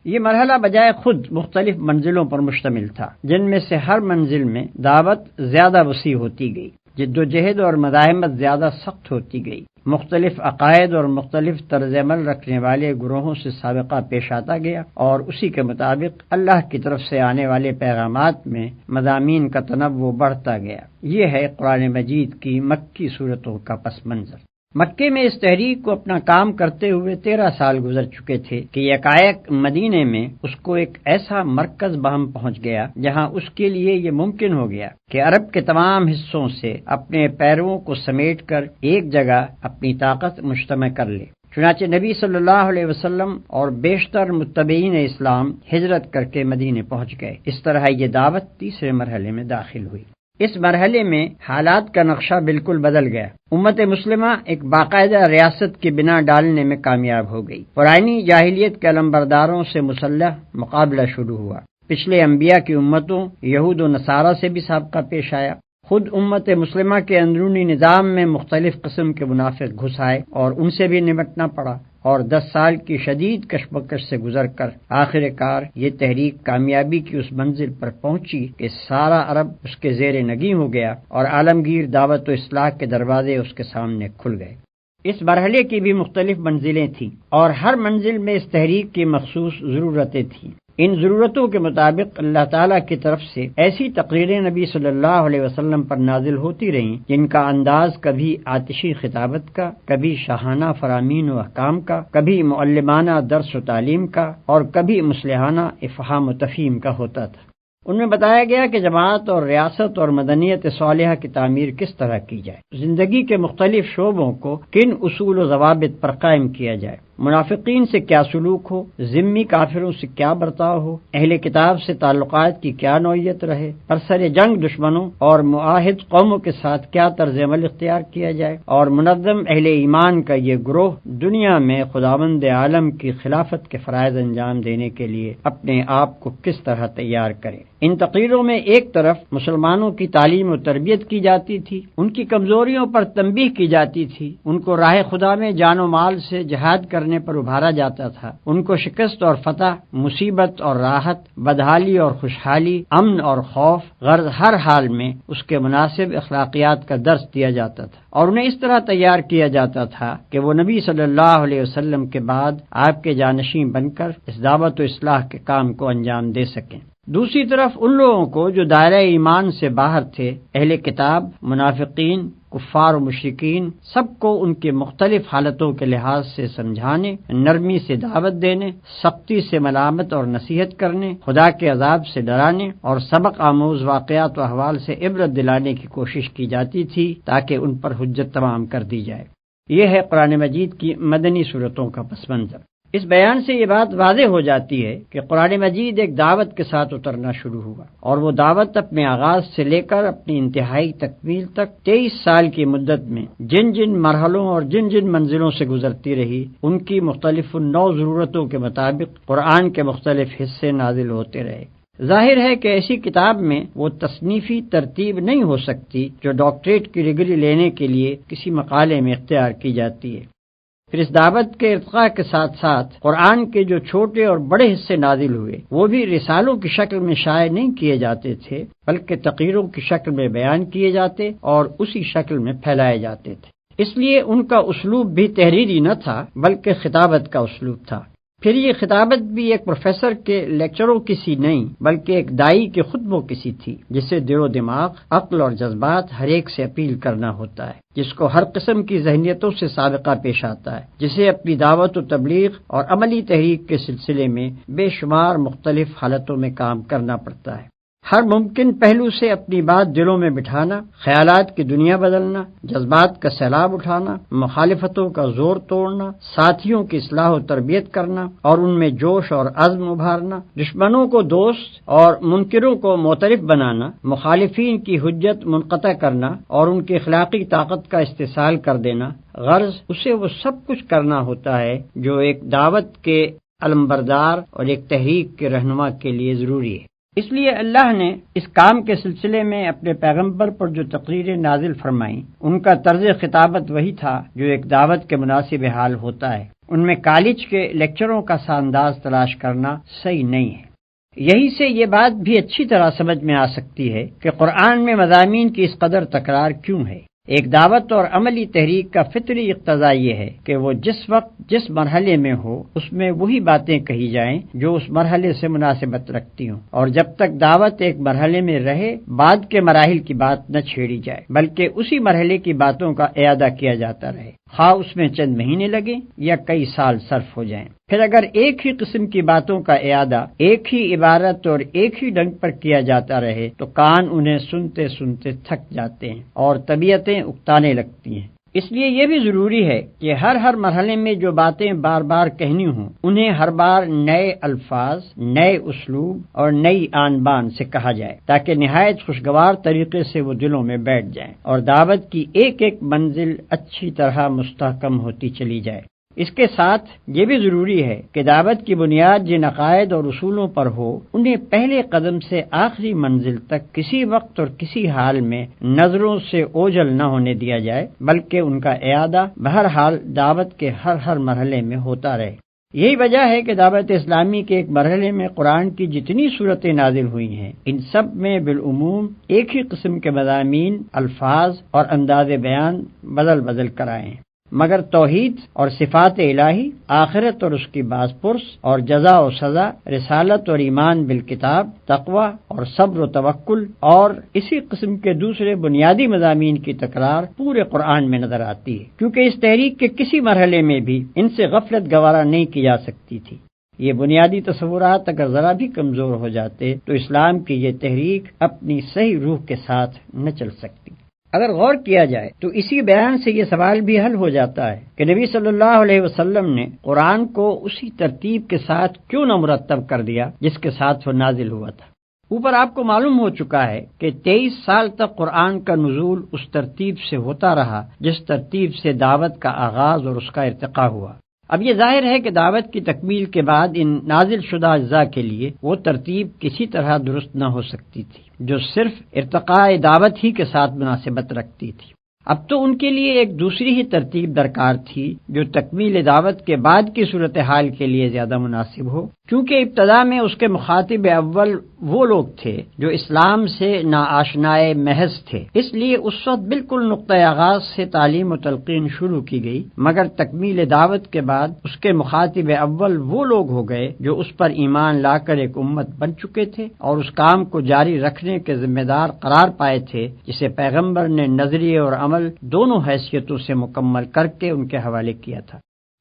یہ مرحلہ بجائے خود مختلف منزلوں پر مشتمل تھا، جن میں سے ہر منزل میں دعوت زیادہ وسیع ہوتی گئی، جد و جہد اور مزاحمت زیادہ سخت ہوتی گئی، مختلف عقائد اور مختلف طرز عمل رکھنے والے گروہوں سے سابقہ پیش آتا گیا، اور اسی کے مطابق اللہ کی طرف سے آنے والے پیغامات میں مضامین کا تنوع بڑھتا گیا۔ یہ ہے قرآن مجید کی مکی صورتوں کا پس منظر۔ مکے میں اس تحریک کو اپنا کام کرتے ہوئے 13 سال گزر چکے تھے کہ یکایک مدینے میں اس کو ایک ایسا مرکز بہم پہنچ گیا جہاں اس کے لیے یہ ممکن ہو گیا کہ عرب کے تمام حصوں سے اپنے پیرووں کو سمیٹ کر ایک جگہ اپنی طاقت مجتمع کر لے۔ چنانچہ نبی صلی اللہ علیہ وسلم اور بیشتر متبعین اسلام ہجرت کر کے مدینے پہنچ گئے۔ اس طرح یہ دعوت تیسرے مرحلے میں داخل ہوئی۔ اس مرحلے میں حالات کا نقشہ بالکل بدل گیا۔ امت مسلمہ ایک باقاعدہ ریاست کی بنا ڈالنے میں کامیاب ہو گئی۔ پرانی جاہلیت کے علمبرداروں سے مسلح مقابلہ شروع ہوا۔ پچھلے انبیاء کی امتوں یہود و نصارہ سے بھی سابقہ پیش آیا۔ خود امت مسلمہ کے اندرونی نظام میں مختلف قسم کے منافق گھس آئے اور ان سے بھی نمٹنا پڑا، اور 10 سال کی شدید کشمکش سے گزر کر آخر کار یہ تحریک کامیابی کی اس منزل پر پہنچی کہ سارا عرب اس کے زیر نگیں ہو گیا اور عالمگیر دعوت و اصلاح کے دروازے اس کے سامنے کھل گئے۔ اس مرحلے کی بھی مختلف منزلیں تھیں، اور ہر منزل میں اس تحریک کی مخصوص ضرورتیں تھیں۔ ان ضرورتوں کے مطابق اللہ تعالیٰ کی طرف سے ایسی تقریریں نبی صلی اللہ علیہ وسلم پر نازل ہوتی رہیں جن کا انداز کبھی آتشی خطابت کا، کبھی شاہانہ فرامین و احکام کا، کبھی معلمانہ درس و تعلیم کا، اور کبھی مصلحانہ افہام و تفہیم کا ہوتا تھا۔ ان میں بتایا گیا کہ جماعت اور ریاست اور مدنیت صالحہ کی تعمیر کس طرح کی جائے، زندگی کے مختلف شعبوں کو کن اصول و ضوابط پر قائم کیا جائے، منافقین سے کیا سلوک ہو، ذمی کافروں سے کیا برتاؤ ہو، اہل کتاب سے تعلقات کی کیا نوعیت رہے، برسر جنگ دشمنوں اور معاہد قوموں کے ساتھ کیا طرز عمل اختیار کیا جائے، اور منظم اہل ایمان کا یہ گروہ دنیا میں خداوند عالم کی خلافت کے فرائض انجام دینے کے لیے اپنے آپ کو کس طرح تیار کرے۔ ان تقریروں میں ایک طرف مسلمانوں کی تعلیم و تربیت کی جاتی تھی، ان کی کمزوریوں پر تنبیہ کی جاتی تھی، ان کو راہ خدا میں جان و مال سے جہاد کرنے پر ابھارا جاتا تھا، ان کو شکست اور فتح، مصیبت اور راحت، بدحالی اور خوشحالی، امن اور خوف، غرض ہر حال میں اس کے مناسب اخلاقیات کا درس دیا جاتا تھا، اور انہیں اس طرح تیار کیا جاتا تھا کہ وہ نبی صلی اللہ علیہ وسلم کے بعد آپ کے جانشین بن کر اس دعوت و اصلاح کے کام کو انجام دے سکیں۔ دوسری طرف ان لوگوں کو جو دائرہ ایمان سے باہر تھے، اہل کتاب، منافقین، کفار و مشرکین، سب کو ان کے مختلف حالتوں کے لحاظ سے سمجھانے، نرمی سے دعوت دینے، سختی سے ملامت اور نصیحت کرنے، خدا کے عذاب سے ڈرانے اور سبق آموز واقعات و احوال سے عبرت دلانے کی کوشش کی جاتی تھی تاکہ ان پر حجت تمام کر دی جائے۔ یہ ہے قرآن مجید کی مدنی صورتوں کا پس منظر۔ اس بیان سے یہ بات واضح ہو جاتی ہے کہ قرآن مجید ایک دعوت کے ساتھ اترنا شروع ہوا، اور وہ دعوت اپنے آغاز سے لے کر اپنی انتہائی تکمیل تک 23 سال کی مدت میں جن جن مرحلوں اور جن جن منزلوں سے گزرتی رہی، ان کی مختلف نو ضرورتوں کے مطابق قرآن کے مختلف حصے نازل ہوتے رہے۔ ظاہر ہے کہ ایسی کتاب میں وہ تصنیفی ترتیب نہیں ہو سکتی جو ڈاکٹریٹ کی ڈگری لینے کے لیے کسی مقالے میں اختیار کی جاتی ہے۔ پھر اس دعوت کے ارتقاء کے ساتھ ساتھ قرآن کے جو چھوٹے اور بڑے حصے نازل ہوئے وہ بھی رسالوں کی شکل میں شائع نہیں کیے جاتے تھے، بلکہ تقریروں کی شکل میں بیان کیے جاتے اور اسی شکل میں پھیلائے جاتے تھے۔ اس لیے ان کا اسلوب بھی تحریری نہ تھا بلکہ خطابت کا اسلوب تھا۔ پھر یہ خطابت بھی ایک پروفیسر کے لیکچروں کی سی نہیں بلکہ ایک دائی کے خطبوں کی سی تھی، جسے دل و دماغ، عقل اور جذبات ہر ایک سے اپیل کرنا ہوتا ہے، جس کو ہر قسم کی ذہنیتوں سے سابقہ پیش آتا ہے، جسے اپنی دعوت و تبلیغ اور عملی تحریک کے سلسلے میں بے شمار مختلف حالتوں میں کام کرنا پڑتا ہے۔ ہر ممکن پہلو سے اپنی بات دلوں میں بٹھانا، خیالات کی دنیا بدلنا، جذبات کا سیلاب اٹھانا، مخالفتوں کا زور توڑنا، ساتھیوں کی اصلاح و تربیت کرنا اور ان میں جوش اور عزم ابھارنا، دشمنوں کو دوست اور منکروں کو معترف بنانا، مخالفین کی حجت منقطع کرنا اور ان کی اخلاقی طاقت کا استحصال کر دینا، غرض اسے وہ سب کچھ کرنا ہوتا ہے جو ایک دعوت کے علمبردار اور ایک تحریک کے رہنما کے لیے ضروری ہے۔ اس لیے اللہ نے اس کام کے سلسلے میں اپنے پیغمبر پر جو تقریریں نازل فرمائیں ان کا طرز خطابت وہی تھا جو ایک دعوت کے مناسب حال ہوتا ہے۔ ان میں کالج کے لیکچروں کا سا انداز تلاش کرنا صحیح نہیں ہے۔ یہی سے یہ بات بھی اچھی طرح سمجھ میں آ سکتی ہے کہ قرآن میں مضامین کی اس قدر تکرار کیوں ہے۔ ایک دعوت اور عملی تحریک کا فطری اقتضا یہ ہے کہ وہ جس وقت جس مرحلے میں ہو اس میں وہی باتیں کہی جائیں جو اس مرحلے سے مناسبت رکھتی ہوں، اور جب تک دعوت ایک مرحلے میں رہے بعد کے مراحل کی بات نہ چھیڑی جائے بلکہ اسی مرحلے کی باتوں کا اعادہ کیا جاتا رہے، خواہ اس میں چند مہینے لگیں یا کئی سال صرف ہو جائیں۔ پھر اگر ایک ہی قسم کی باتوں کا اعادہ ایک ہی عبارت اور ایک ہی ڈھنگ پر کیا جاتا رہے تو کان انہیں سنتے سنتے تھک جاتے ہیں اور طبیعتیں اکتانے لگتی ہیں۔ اس لیے یہ بھی ضروری ہے کہ ہر مرحلے میں جو باتیں بار بار کہنی ہوں انہیں ہر بار نئے الفاظ، نئے اسلوب اور نئی آن بان سے کہا جائے تاکہ نہایت خوشگوار طریقے سے وہ دلوں میں بیٹھ جائیں اور دعوت کی ایک ایک منزل اچھی طرح مستحکم ہوتی چلی جائے۔ اس کے ساتھ یہ بھی ضروری ہے کہ دعوت کی بنیاد جن عقائد اور اصولوں پر ہو انہیں پہلے قدم سے آخری منزل تک کسی وقت اور کسی حال میں نظروں سے اوجھل نہ ہونے دیا جائے بلکہ ان کا اعادہ بہرحال دعوت کے ہر مرحلے میں ہوتا رہے۔ یہی وجہ ہے کہ دعوت اسلامی کے ایک مرحلے میں قرآن کی جتنی صورتیں نازل ہوئی ہیں ان سب میں بالعموم ایک ہی قسم کے مضامین، الفاظ اور انداز بیان بدل کر آئے ہیں، مگر توحید اور صفات الہی، آخرت اور اس کی باز پرس اور جزا و سزا، رسالت اور ایمان بالکتاب، تقوی اور صبر و توکل اور اسی قسم کے دوسرے بنیادی مضامین کی تکرار پورے قرآن میں نظر آتی ہے، کیونکہ اس تحریک کے کسی مرحلے میں بھی ان سے غفلت گوارا نہیں کی جا سکتی تھی۔ یہ بنیادی تصورات اگر ذرا بھی کمزور ہو جاتے تو اسلام کی یہ تحریک اپنی صحیح روح کے ساتھ نہ چل سکتی۔ اگر غور کیا جائے تو اسی بیان سے یہ سوال بھی حل ہو جاتا ہے کہ نبی صلی اللہ علیہ وسلم نے قرآن کو اسی ترتیب کے ساتھ کیوں نہ مرتب کر دیا جس کے ساتھ وہ نازل ہوا تھا۔ اوپر آپ کو معلوم ہو چکا ہے کہ 23 سال تک قرآن کا نزول اس ترتیب سے ہوتا رہا جس ترتیب سے دعوت کا آغاز اور اس کا ارتقاء ہوا۔ اب یہ ظاہر ہے کہ دعوت کی تکمیل کے بعد ان نازل شدہ اجزاء کے لیے وہ ترتیب کسی طرح درست نہ ہو سکتی تھی جو صرف ارتقاء دعوت ہی کے ساتھ مناسبت رکھتی تھی۔ اب تو ان کے لیے ایک دوسری ہی ترتیب درکار تھی جو تکمیل دعوت کے بعد کی صورتحال کے لیے زیادہ مناسب ہو، کیونکہ ابتدا میں اس کے مخاطب اول وہ لوگ تھے جو اسلام سے ناآشنائے محض تھے، اس لیے اس وقت بالکل نقطۂ آغاز سے تعلیم و تلقین شروع کی گئی، مگر تکمیل دعوت کے بعد اس کے مخاطب اول وہ لوگ ہو گئے جو اس پر ایمان لا کر ایک امت بن چکے تھے اور اس کام کو جاری رکھنے کے ذمہ دار قرار پائے تھے جسے پیغمبر نے نظریے اور عمل دونوں حیثیتوں سے مکمل کر کے ان کے حوالے کیا تھا۔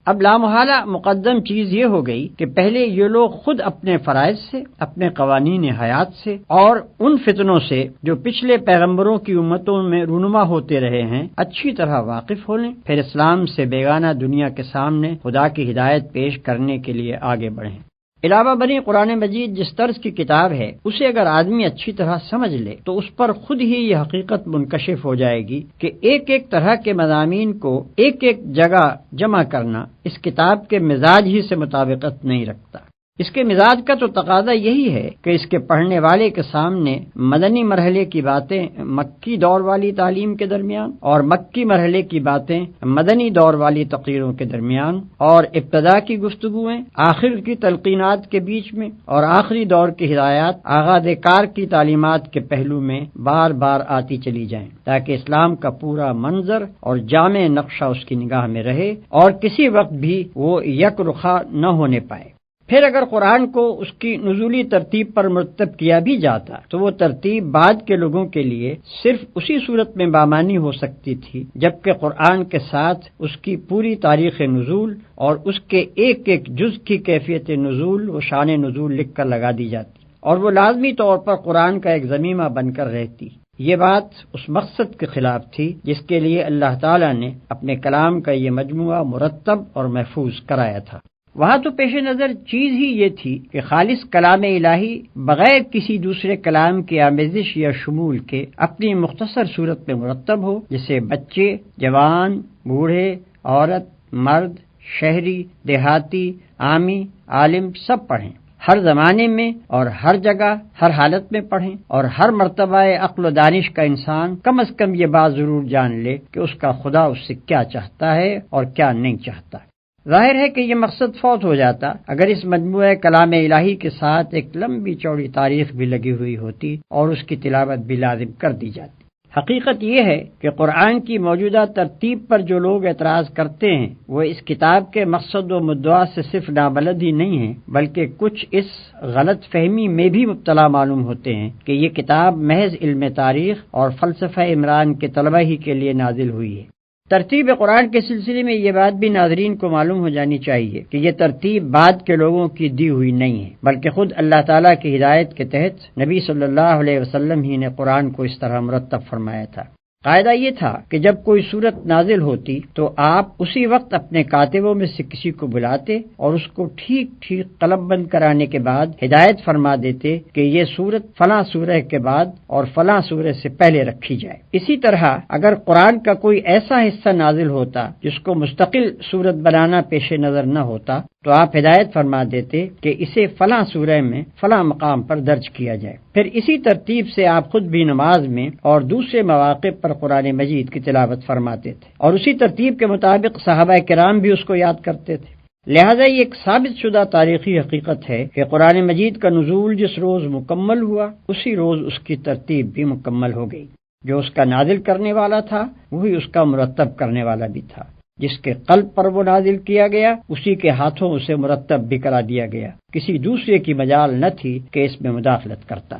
اب لامحالہ مقدم چیز یہ ہو گئی کہ پہلے یہ لوگ خود اپنے فرائض سے، اپنے قوانین حیات سے اور ان فتنوں سے جو پچھلے پیغمبروں کی امتوں میں رونما ہوتے رہے ہیں اچھی طرح واقف ہو لیں، پھر اسلام سے بیگانہ دنیا کے سامنے خدا کی ہدایت پیش کرنے کے لیے آگے بڑھیں۔ علاوہ بری قرآن مجید جس طرز کی کتاب ہے اسے اگر آدمی اچھی طرح سمجھ لے تو اس پر خود ہی یہ حقیقت منکشف ہو جائے گی کہ ایک ایک طرح کے مضامین کو ایک ایک جگہ جمع کرنا اس کتاب کے مزاج ہی سے مطابقت نہیں رکھتا۔ اس کے مزاج کا تو تقاضا یہی ہے کہ اس کے پڑھنے والے کے سامنے مدنی مرحلے کی باتیں مکی دور والی تعلیم کے درمیان اور مکی مرحلے کی باتیں مدنی دور والی تقریروں کے درمیان اور ابتدا کی گفتگویں آخر کی تلقینات کے بیچ میں اور آخری دور کی ہدایات آغاز کار کی تعلیمات کے پہلو میں بار بار آتی چلی جائیں، تاکہ اسلام کا پورا منظر اور جامع نقشہ اس کی نگاہ میں رہے اور کسی وقت بھی وہ یک رخا نہ ہونے پائے۔ پھر اگر قرآن کو اس کی نزولی ترتیب پر مرتب کیا بھی جاتا تو وہ ترتیب بعد کے لوگوں کے لیے صرف اسی صورت میں بامانی ہو سکتی تھی جبکہ قرآن کے ساتھ اس کی پوری تاریخ نزول اور اس کے ایک ایک جز کی کیفیت نزول و شان نزول لکھ کر لگا دی جاتی اور وہ لازمی طور پر قرآن کا ایک ضمیمہ بن کر رہتی۔ یہ بات اس مقصد کے خلاف تھی جس کے لیے اللہ تعالیٰ نے اپنے کلام کا یہ مجموعہ مرتب اور محفوظ کرایا تھا۔ وہاں تو پیش نظر چیز ہی یہ تھی کہ خالص کلام الہی بغیر کسی دوسرے کلام کی آمیزش یا شمول کے اپنی مختصر صورت میں مرتب ہو، جسے بچے، جوان، بوڑھے، عورت، مرد، شہری، دیہاتی، عامی، عالم سب پڑھیں، ہر زمانے میں اور ہر جگہ ہر حالت میں پڑھیں، اور ہر مرتبہ عقل و دانش کا انسان کم از کم یہ بات ضرور جان لے کہ اس کا خدا اس سے کیا چاہتا ہے اور کیا نہیں چاہتا۔ ظاہر ہے کہ یہ مقصد فوت ہو جاتا اگر اس مجموعہ کلام الہی کے ساتھ ایک لمبی چوڑی تاریخ بھی لگی ہوئی ہوتی اور اس کی تلاوت بھی لازم کر دی جاتی۔ حقیقت یہ ہے کہ قرآن کی موجودہ ترتیب پر جو لوگ اعتراض کرتے ہیں وہ اس کتاب کے مقصد و مدعا سے صرف نابلد ہی نہیں ہیں بلکہ کچھ اس غلط فہمی میں بھی مبتلا معلوم ہوتے ہیں کہ یہ کتاب محض علم تاریخ اور فلسفہ عمران کے طلبہ ہی کے لیے نازل ہوئی ہے۔ ترتیب قرآن کے سلسلے میں یہ بات بھی ناظرین کو معلوم ہو جانی چاہیے کہ یہ ترتیب بعد کے لوگوں کی دی ہوئی نہیں ہے بلکہ خود اللہ تعالیٰ کی ہدایت کے تحت نبی صلی اللہ علیہ وسلم ہی نے قرآن کو اس طرح مرتب فرمایا تھا۔ قاعدہ یہ تھا کہ جب کوئی صورت نازل ہوتی تو آپ اسی وقت اپنے کاتبوں میں سے کسی کو بلاتے اور اس کو ٹھیک ٹھیک قلم بند کرانے کے بعد ہدایت فرما دیتے کہ یہ صورت فلاں سورہ کے بعد اور فلاں سورہ سے پہلے رکھی جائے۔ اسی طرح اگر قرآن کا کوئی ایسا حصہ نازل ہوتا جس کو مستقل صورت بنانا پیش نظر نہ ہوتا تو آپ ہدایت فرما دیتے کہ اسے فلاں سورہ میں فلاں مقام پر درج کیا جائے۔ پھر اسی ترتیب سے آپ خود بھی نماز میں اور دوسرے مواقع پر قرآن مجید کی تلاوت فرماتے تھے اور اسی ترتیب کے مطابق صحابہ کرام بھی اس کو یاد کرتے تھے۔ لہذا یہ ایک ثابت شدہ تاریخی حقیقت ہے کہ قرآن مجید کا نزول جس روز مکمل ہوا اسی روز اس کی ترتیب بھی مکمل ہو گئی۔ جو اس کا نازل کرنے والا تھا وہی اس کا مرتب کرنے والا بھی تھا، جس کے قلب پر وہ نازل کیا گیا اسی کے ہاتھوں اسے مرتب بھی کرا دیا گیا، کسی دوسرے کی مجال نہ تھی کہ اس میں مداخلت کرتا۔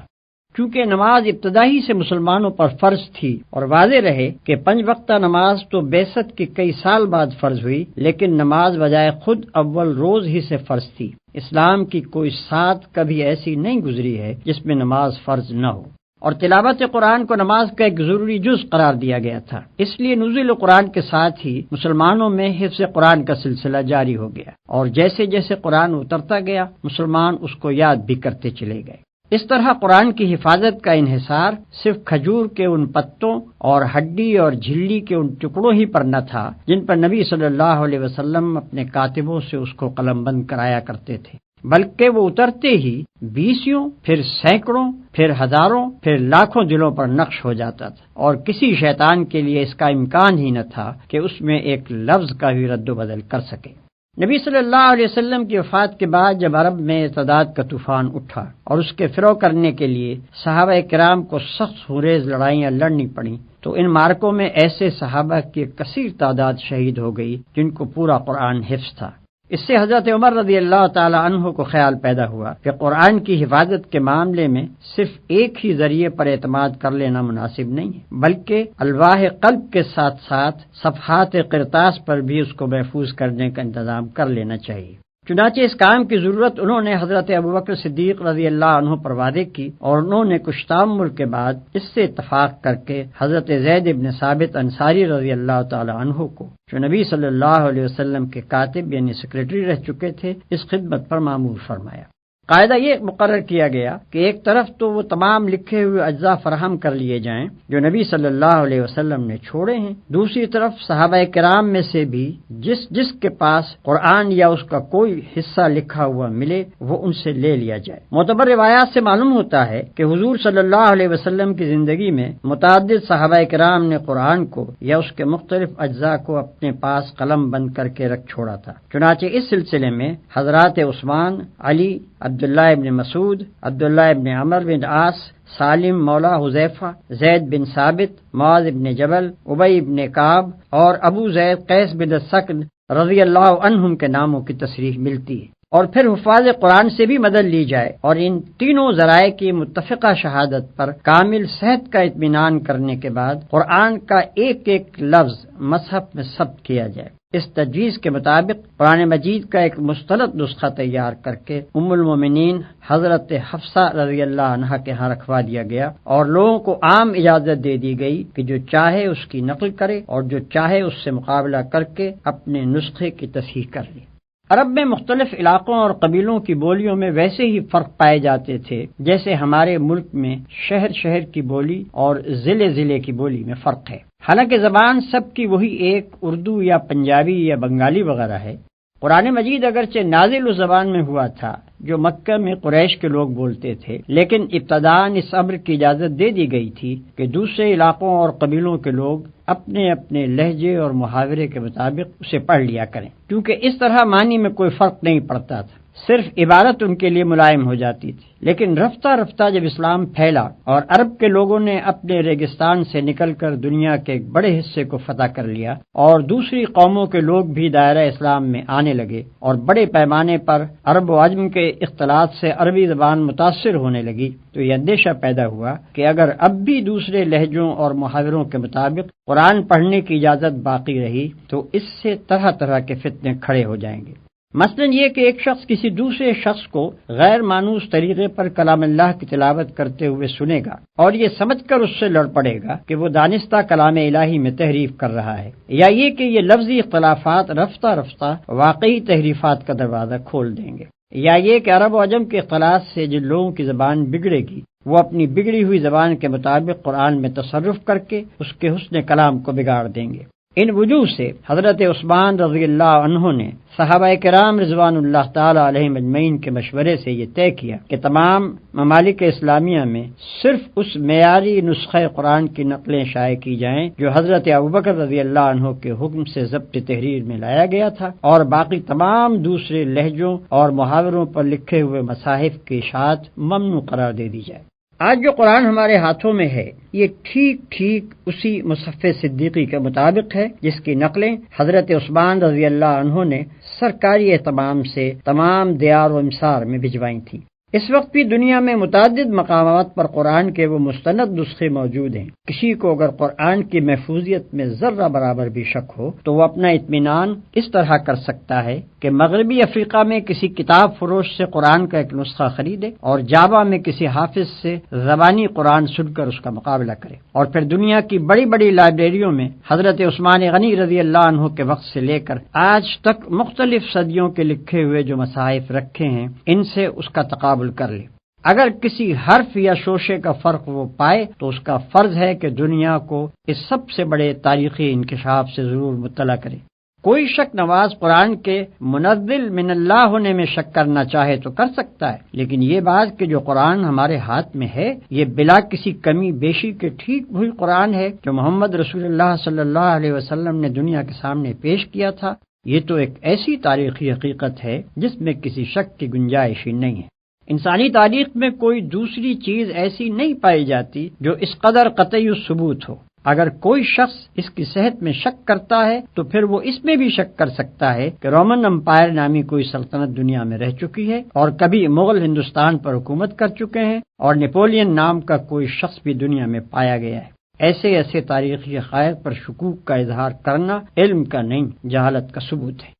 چونکہ نماز ابتدائی سے مسلمانوں پر فرض تھی اور واضح رہے کہ 5 وقتہ نماز تو بعثت کے کئی سال بعد فرض ہوئی، لیکن نماز بجائے خود اول روز ہی سے فرض تھی۔ اسلام کی کوئی سات کبھی ایسی نہیں گزری ہے جس میں نماز فرض نہ ہو، اور تلاوت قرآن کو نماز کا ایک ضروری جز قرار دیا گیا تھا۔ اس لیے نزول قرآن کے ساتھ ہی مسلمانوں میں حفظ قرآن کا سلسلہ جاری ہو گیا، اور جیسے جیسے قرآن اترتا گیا مسلمان اس کو یاد بھی کرتے چلے گئے۔ اس طرح قرآن کی حفاظت کا انحصار صرف کھجور کے ان پتوں اور ہڈی اور جھلی کے ان ٹکڑوں ہی پر نہ تھا جن پر نبی صلی اللہ علیہ وسلم اپنے کاتبوں سے اس کو قلم بند کرایا کرتے تھے، بلکہ وہ اترتے ہی 20 پھر سینکڑوں پھر ہزاروں پھر لاکھوں دلوں پر نقش ہو جاتا تھا، اور کسی شیطان کے لیے اس کا امکان ہی نہ تھا کہ اس میں ایک لفظ کا بھی رد و بدل کر سکے۔ نبی صلی اللہ علیہ وسلم کی وفات کے بعد جب عرب میں ارتداد کا طوفان اٹھا اور اس کے فروغ کرنے کے لیے صحابہ کرام کو سخت خونریز لڑائیاں لڑنی پڑیں تو ان مارکوں میں ایسے صحابہ کی کثیر تعداد شہید ہو گئی جن کو پورا قرآن حفظ تھا۔ اس سے حضرت عمر رضی اللہ تعالی عنہ کو خیال پیدا ہوا کہ قرآن کی حفاظت کے معاملے میں صرف ایک ہی ذریعے پر اعتماد کر لینا مناسب نہیں ہے، بلکہ الواح قلب کے ساتھ ساتھ صفحات قرطاس پر بھی اس کو محفوظ کرنے کا انتظام کر لینا چاہیے۔ چنانچہ اس کام کی ضرورت انہوں نے حضرت ابوبکر صدیق رضی اللہ عنہ پر وعدے کی، اور انہوں نے کچھ تامل کے بعد اس سے اتفاق کر کے حضرت زید بن ثابت انصاری رضی اللہ تعالی عنہ کو، جو نبی صلی اللہ علیہ وسلم کے کاتب یعنی سیکریٹری رہ چکے تھے، اس خدمت پر مامور فرمایا۔ قاعدہ یہ مقرر کیا گیا کہ ایک طرف تو وہ تمام لکھے ہوئے اجزاء فراہم کر لیے جائیں جو نبی صلی اللہ علیہ وسلم نے چھوڑے ہیں، دوسری طرف صحابہ کرام میں سے بھی جس کے پاس قرآن یا اس کا کوئی حصہ لکھا ہوا ملے وہ ان سے لے لیا جائے۔ معتبر روایات سے معلوم ہوتا ہے کہ حضور صلی اللہ علیہ وسلم کی زندگی میں متعدد صحابہ کرام نے قرآن کو یا اس کے مختلف اجزاء کو اپنے پاس قلم بند کر کے رکھ چھوڑا تھا۔ چنانچہ اس سلسلے میں حضرات عثمان، علی، عبداللہ ابن مسعود، عبداللہ ابن عمر بن عاص، سالم مولا حذیفہ، زید بن ثابت، معاذ بن جبل، ابی بن کعب اور ابو زید قیس بن سکن رضی اللہ عنہم کے ناموں کی تصریح ملتی ہے۔ اور پھر حفاظ قرآن سے بھی مدد لی جائے اور ان تینوں ذرائع کی متفقہ شہادت پر کامل صحت کا اطمینان کرنے کے بعد قرآن کا ایک ایک لفظ مصحف میں ثبت کیا جائے۔ اس تجویز کے مطابق قرآن مجید کا ایک مستند نسخہ تیار کر کے ام المومنین حضرت حفصہ رضی اللہ عنہا کے ہاں رکھوا دیا گیا اور لوگوں کو عام اجازت دے دی گئی کہ جو چاہے اس کی نقل کرے اور جو چاہے اس سے مقابلہ کر کے اپنے نسخے کی تصحیح کر لے۔ عرب میں مختلف علاقوں اور قبیلوں کی بولیوں میں ویسے ہی فرق پائے جاتے تھے جیسے ہمارے ملک میں شہر شہر کی بولی اور ضلع ضلع کی بولی میں فرق ہے۔ حالانکہ زبان سب کی وہی ایک اردو یا پنجابی یا بنگالی وغیرہ ہے۔ قرآن مجید اگرچہ نازل اس زبان میں ہوا تھا جو مکہ میں قریش کے لوگ بولتے تھے، لیکن ابتداءً اس امر کی اجازت دے دی گئی تھی کہ دوسرے علاقوں اور قبیلوں کے لوگ اپنے اپنے لہجے اور محاورے کے مطابق اسے پڑھ لیا کریں، کیونکہ اس طرح معنی میں کوئی فرق نہیں پڑتا تھا، صرف عبارت ان کے لیے ملائم ہو جاتی تھی۔ لیکن رفتہ رفتہ جب اسلام پھیلا اور عرب کے لوگوں نے اپنے ریگستان سے نکل کر دنیا کے ایک بڑے حصے کو فتح کر لیا اور دوسری قوموں کے لوگ بھی دائرہ اسلام میں آنے لگے اور بڑے پیمانے پر عرب و عجم کے اختلاط سے عربی زبان متاثر ہونے لگی، تو یہ اندیشہ پیدا ہوا کہ اگر اب بھی دوسرے لہجوں اور محاوروں کے مطابق قرآن پڑھنے کی اجازت باقی رہی تو اس سے طرح طرح کے فتنے کھڑے ہو جائیں گے۔ مثلا یہ کہ ایک شخص کسی دوسرے شخص کو غیر مانوس طریقے پر کلام اللہ کی تلاوت کرتے ہوئے سنے گا اور یہ سمجھ کر اس سے لڑ پڑے گا کہ وہ دانستہ کلام الہی میں تحریف کر رہا ہے، یا یہ کہ یہ لفظی اختلافات رفتہ رفتہ واقعی تحریفات کا دروازہ کھول دیں گے، یا یہ کہ عرب و عجم کے اختلاط سے جن لوگوں کی زبان بگڑے گی وہ اپنی بگڑی ہوئی زبان کے مطابق قرآن میں تصرف کر کے اس کے حسن کلام کو بگاڑ دیں گے۔ ان وجوہ سے حضرت عثمان رضی اللہ عنہ نے صحابہ کرام رضوان اللہ تعالی علیہم اجمعین کے مشورے سے یہ طے کیا کہ تمام ممالک اسلامیہ میں صرف اس معیاری نسخہ قرآن کی نقلیں شائع کی جائیں جو حضرت ابوبکر رضی اللہ عنہ کے حکم سے ضبط تحریر میں لایا گیا تھا، اور باقی تمام دوسرے لہجوں اور محاوروں پر لکھے ہوئے مصاحف کی اشاعت ممنوع قرار دے دی جائے۔ آج جو قرآن ہمارے ہاتھوں میں ہے یہ ٹھیک اسی مصحف صدیقی کے مطابق ہے جس کی نقلیں حضرت عثمان رضی اللہ عنہ نے سرکاری اہتمام سے تمام دیار و امسار میں بھجوائی تھیں۔ اس وقت بھی دنیا میں متعدد مقامات پر قرآن کے وہ مستند نسخے موجود ہیں۔ کسی کو اگر قرآن کی محفوظیت میں ذرہ برابر بھی شک ہو تو وہ اپنا اطمینان اس طرح کر سکتا ہے کہ مغربی افریقہ میں کسی کتاب فروش سے قرآن کا ایک نسخہ خریدے اور جاوا میں کسی حافظ سے زبانی قرآن سن کر اس کا مقابلہ کرے، اور پھر دنیا کی بڑی بڑی لائبریریوں میں حضرت عثمان غنی رضی اللہ عنہ کے وقت سے لے کر آج تک مختلف صدیوں کے لکھے ہوئے جو مصاحف رکھے ہیں ان سے اس کا تقابل کر لے۔ اگر کسی حرف یا شوشے کا فرق وہ پائے تو اس کا فرض ہے کہ دنیا کو اس سب سے بڑے تاریخی انکشاف سے ضرور مطلع کرے۔ کوئی شک نواز قرآن کے منزل من اللہ ہونے میں شک کرنا چاہے تو کر سکتا ہے، لیکن یہ بات کہ جو قرآن ہمارے ہاتھ میں ہے یہ بلا کسی کمی بیشی کے ٹھیک وہی قرآن ہے جو محمد رسول اللہ صلی اللہ علیہ وسلم نے دنیا کے سامنے پیش کیا تھا، یہ تو ایک ایسی تاریخی حقیقت ہے جس میں کسی شک کی گنجائش ہی نہیں ہے۔ انسانی تاریخ میں کوئی دوسری چیز ایسی نہیں پائی جاتی جو اس قدر قطعی ثبوت ہو۔ اگر کوئی شخص اس کی صحت میں شک کرتا ہے تو پھر وہ اس میں بھی شک کر سکتا ہے کہ رومن امپائر نامی کوئی سلطنت دنیا میں رہ چکی ہے اور کبھی مغل ہندوستان پر حکومت کر چکے ہیں اور نیپولین نام کا کوئی شخص بھی دنیا میں پایا گیا ہے۔ ایسے تاریخی حقائق پر شکوک کا اظہار کرنا علم کا نہیں جہالت کا ثبوت ہے۔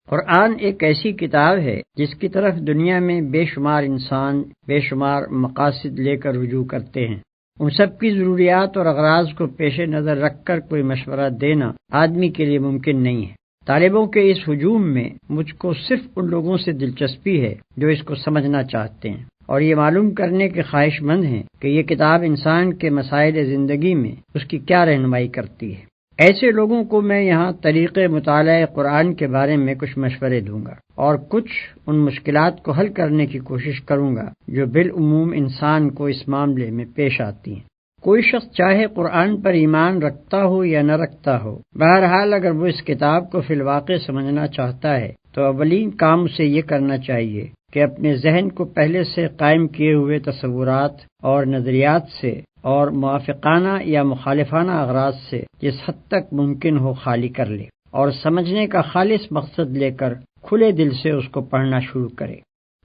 قرآن ایک ایسی کتاب ہے جس کی طرف دنیا میں بے شمار انسان بے شمار مقاصد لے کر رجوع کرتے ہیں۔ ان سب کی ضروریات اور اغراض کو پیش نظر رکھ کر کوئی مشورہ دینا آدمی کے لیے ممکن نہیں ہے۔ طالبوں کے اس ہجوم میں مجھ کو صرف ان لوگوں سے دلچسپی ہے جو اس کو سمجھنا چاہتے ہیں اور یہ معلوم کرنے کے خواہش مند ہیں کہ یہ کتاب انسان کے مسائل زندگی میں اس کی کیا رہنمائی کرتی ہے۔ ایسے لوگوں کو میں یہاں طریقے مطالعہ قرآن کے بارے میں کچھ مشورے دوں گا اور کچھ ان مشکلات کو حل کرنے کی کوشش کروں گا جو بالعموم انسان کو اس معاملے میں پیش آتی ہیں۔ کوئی شخص چاہے قرآن پر ایمان رکھتا ہو یا نہ رکھتا ہو، بہرحال اگر وہ اس کتاب کو فی الواقع سمجھنا چاہتا ہے تو اولین کام اسے یہ کرنا چاہیے کہ اپنے ذہن کو پہلے سے قائم کیے ہوئے تصورات اور نظریات سے اور موافقانہ یا مخالفانہ اغراض سے جس حد تک ممکن ہو خالی کر لے اور سمجھنے کا خالص مقصد لے کر کھلے دل سے اس کو پڑھنا شروع کرے۔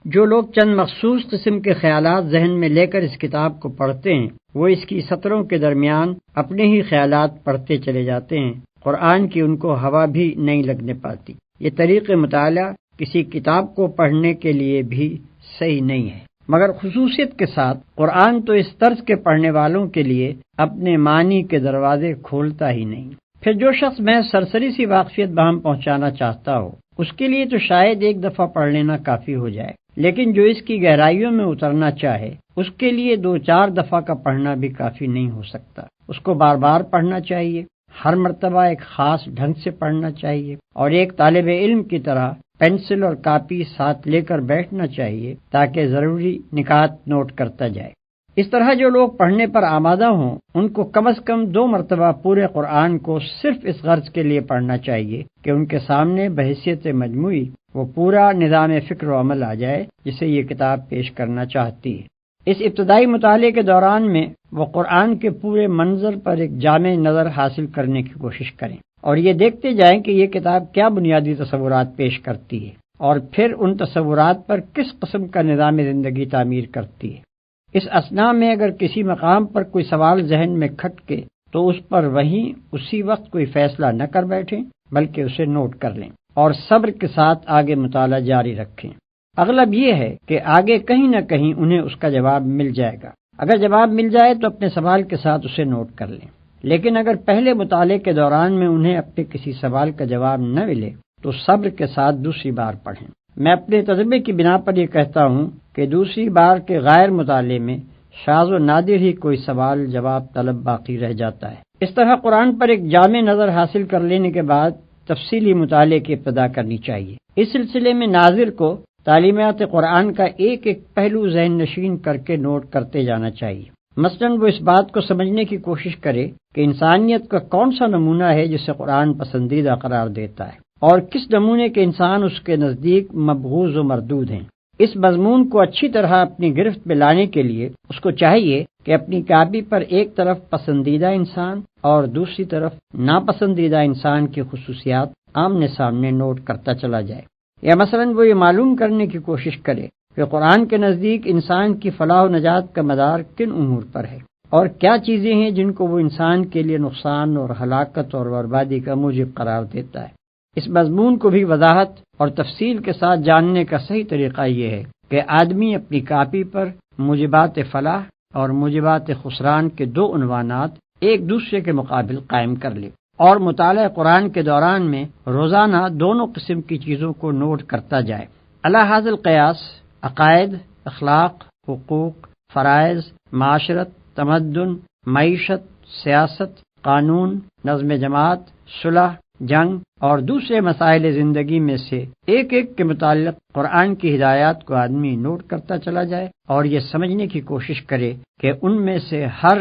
جو لوگ چند مخصوص قسم کے خیالات ذہن میں لے کر اس کتاب کو پڑھتے ہیں وہ اس کی سطروں کے درمیان اپنے ہی خیالات پڑھتے چلے جاتے ہیں، قرآن کی ان کو ہوا بھی نہیں لگنے پاتی۔ یہ طریق مطالعہ کسی کتاب کو پڑھنے کے لیے بھی صحیح نہیں ہے، مگر خصوصیت کے ساتھ قرآن تو اس طرز کے پڑھنے والوں کے لیے اپنے معنی کے دروازے کھولتا ہی نہیں۔ پھر جو شخص میں سرسری سی واقفیت بہم پہنچانا چاہتا ہو اس کے لیے تو شاید ایک دفعہ پڑھ لینا کافی ہو جائے، لیکن جو اس کی گہرائیوں میں اترنا چاہے اس کے لیے 2-4 دفعہ کا پڑھنا بھی کافی نہیں ہو سکتا۔ اس کو بار بار پڑھنا چاہیے، ہر مرتبہ ایک خاص ڈھنگ سے پڑھنا چاہیے اور ایک طالب علم کی طرح پینسل اور کاپی ساتھ لے کر بیٹھنا چاہیے تاکہ ضروری نکات نوٹ کرتا جائے۔ اس طرح جو لوگ پڑھنے پر آمادہ ہوں ان کو کم از کم 2 مرتبہ پورے قرآن کو صرف اس غرض کے لیے پڑھنا چاہیے کہ ان کے سامنے بحیثیت مجموعی وہ پورا نظام فکر و عمل آ جائے جسے یہ کتاب پیش کرنا چاہتی ہے۔ اس ابتدائی مطالعے کے دوران میں وہ قرآن کے پورے منظر پر ایک جامع نظر حاصل کرنے کی کوشش کریں اور یہ دیکھتے جائیں کہ یہ کتاب کیا بنیادی تصورات پیش کرتی ہے اور پھر ان تصورات پر کس قسم کا نظام زندگی تعمیر کرتی ہے۔ اس اثناء میں اگر کسی مقام پر کوئی سوال ذہن میں کھٹکے تو اس پر وہیں اسی وقت کوئی فیصلہ نہ کر بیٹھیں بلکہ اسے نوٹ کر لیں اور صبر کے ساتھ آگے مطالعہ جاری رکھیں۔ اغلب یہ ہے کہ آگے کہیں نہ کہیں انہیں اس کا جواب مل جائے گا۔ اگر جواب مل جائے تو اپنے سوال کے ساتھ اسے نوٹ کر لیں، لیکن اگر پہلے مطالعے کے دوران میں انہیں اپنے کسی سوال کا جواب نہ ملے تو صبر کے ساتھ دوسری بار پڑھیں۔ میں اپنے تجربے کی بنا پر یہ کہتا ہوں کہ دوسری بار کے غیر مطالعے میں شاذ و نادر ہی کوئی سوال جواب طلب باقی رہ جاتا ہے۔ اس طرح قرآن پر ایک جامع نظر حاصل کر لینے کے بعد تفصیلی مطالعے کی ابتدا کرنی چاہیے۔ اس سلسلے میں ناظر کو تعلیمات قرآن کا ایک ایک پہلو ذہن نشین کر کے نوٹ کرتے جانا چاہیے۔ مثلاً وہ اس بات کو سمجھنے کی کوشش کرے کہ انسانیت کا کون سا نمونہ ہے جسے قرآن پسندیدہ قرار دیتا ہے اور کس نمونے کے انسان اس کے نزدیک مبغوض و مردود ہیں۔ اس مضمون کو اچھی طرح اپنی گرفت میں لانے کے لیے اس کو چاہیے کہ اپنی کاپی پر ایک طرف پسندیدہ انسان اور دوسری طرف ناپسندیدہ انسان کی خصوصیات آمنے سامنے نوٹ کرتا چلا جائے، یا مثلاً وہ یہ معلوم کرنے کی کوشش کرے کہ قرآن کے نزدیک انسان کی فلاح و نجات کا مدار کن امور پر ہے اور کیا چیزیں ہیں جن کو وہ انسان کے لیے نقصان اور ہلاکت اور بربادی کا موجب قرار دیتا ہے۔ اس مضمون کو بھی وضاحت اور تفصیل کے ساتھ جاننے کا صحیح طریقہ یہ ہے کہ آدمی اپنی کاپی پر موجبات فلاح اور موجبات خسران کے 2 عنوانات ایک دوسرے کے مقابل قائم کر لے اور مطالعہ قرآن کے دوران میں روزانہ دونوں قسم کی چیزوں کو نوٹ کرتا جائے۔ علی ھذا القیاس عقائد، اخلاق، حقوق، فرائض، معاشرت، تمدن، معیشت، سیاست، قانون، نظم جماعت، صلح، جنگ اور دوسرے مسائل زندگی میں سے ایک ایک کے متعلق قرآن کی ہدایات کو آدمی نوٹ کرتا چلا جائے اور یہ سمجھنے کی کوشش کرے کہ ان میں سے ہر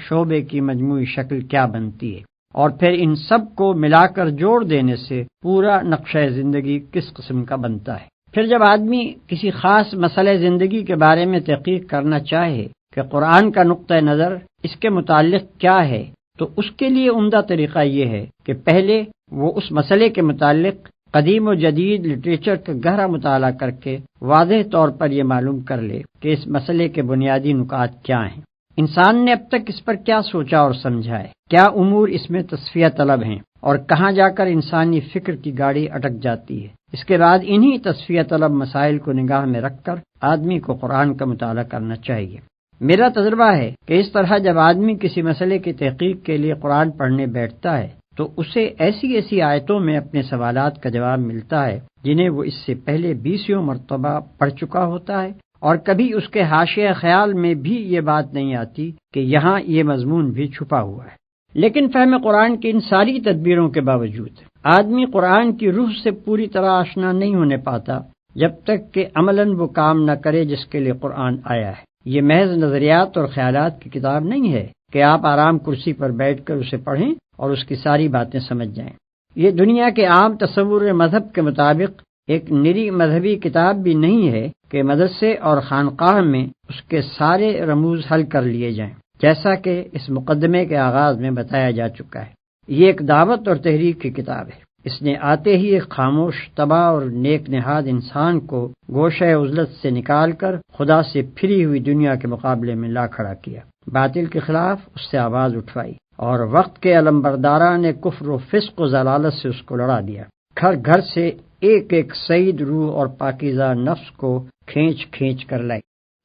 شعبے کی مجموعی شکل کیا بنتی ہے اور پھر ان سب کو ملا کر جوڑ دینے سے پورا نقشہ زندگی کس قسم کا بنتا ہے۔ پھر جب آدمی کسی خاص مسئلہ زندگی کے بارے میں تحقیق کرنا چاہے کہ قرآن کا نقطہ نظر اس کے متعلق کیا ہے تو اس کے لیے عمدہ طریقہ یہ ہے کہ پہلے وہ اس مسئلے کے متعلق قدیم و جدید لٹریچر کا گہرا مطالعہ کر کے واضح طور پر یہ معلوم کر لے کہ اس مسئلے کے بنیادی نکات کیا ہیں، انسان نے اب تک اس پر کیا سوچا اور سمجھا ہے، کیا امور اس میں تصفیہ طلب ہیں اور کہاں جا کر انسانی فکر کی گاڑی اٹک جاتی ہے۔ اس کے بعد انہی تصفیہ طلب مسائل کو نگاہ میں رکھ کر آدمی کو قرآن کا مطالعہ کرنا چاہیے۔ میرا تجربہ ہے کہ اس طرح جب آدمی کسی مسئلے کی تحقیق کے لیے قرآن پڑھنے بیٹھتا ہے تو اسے ایسی ایسی آیتوں میں اپنے سوالات کا جواب ملتا ہے جنہیں وہ اس سے پہلے 20 مرتبہ پڑھ چکا ہوتا ہے، اور کبھی اس کے حاشیہ خیال میں بھی یہ بات نہیں آتی کہ یہاں یہ مضمون بھی چھپا ہوا ہے۔ لیکن فہم قرآن کی ان ساری تدبیروں کے باوجود آدمی قرآن کی روح سے پوری طرح آشنا نہیں ہونے پاتا جب تک کہ عملاً وہ کام نہ کرے جس کے لیے قرآن آیا ہے۔ یہ محض نظریات اور خیالات کی کتاب نہیں ہے کہ آپ آرام کرسی پر بیٹھ کر اسے پڑھیں اور اس کی ساری باتیں سمجھ جائیں۔ یہ دنیا کے عام تصور مذہب کے مطابق ایک نری مذہبی کتاب بھی نہیں ہے کہ مدرسے اور خانقاہ میں اس کے سارے رموز حل کر لیے جائیں، جیسا کہ اس مقدمے کے آغاز میں بتایا جا چکا ہے۔ یہ ایک دعوت اور تحریک کی کتاب ہے۔ اس نے آتے ہی ایک خاموش، تباہ اور نیک نہاد انسان کو گوشہ عزلت سے نکال کر خدا سے پھری ہوئی دنیا کے مقابلے میں لا کھڑا کیا، باطل کے خلاف اس سے آواز اٹھوائی، اور وقت کے علمبرداران کفر و فسق و ضلالت سے اس کو لڑا دیا۔ گھر گھر سے ایک ایک سعید روح اور پاکیزہ نفس کو کھینچ کھینچ کر لائی،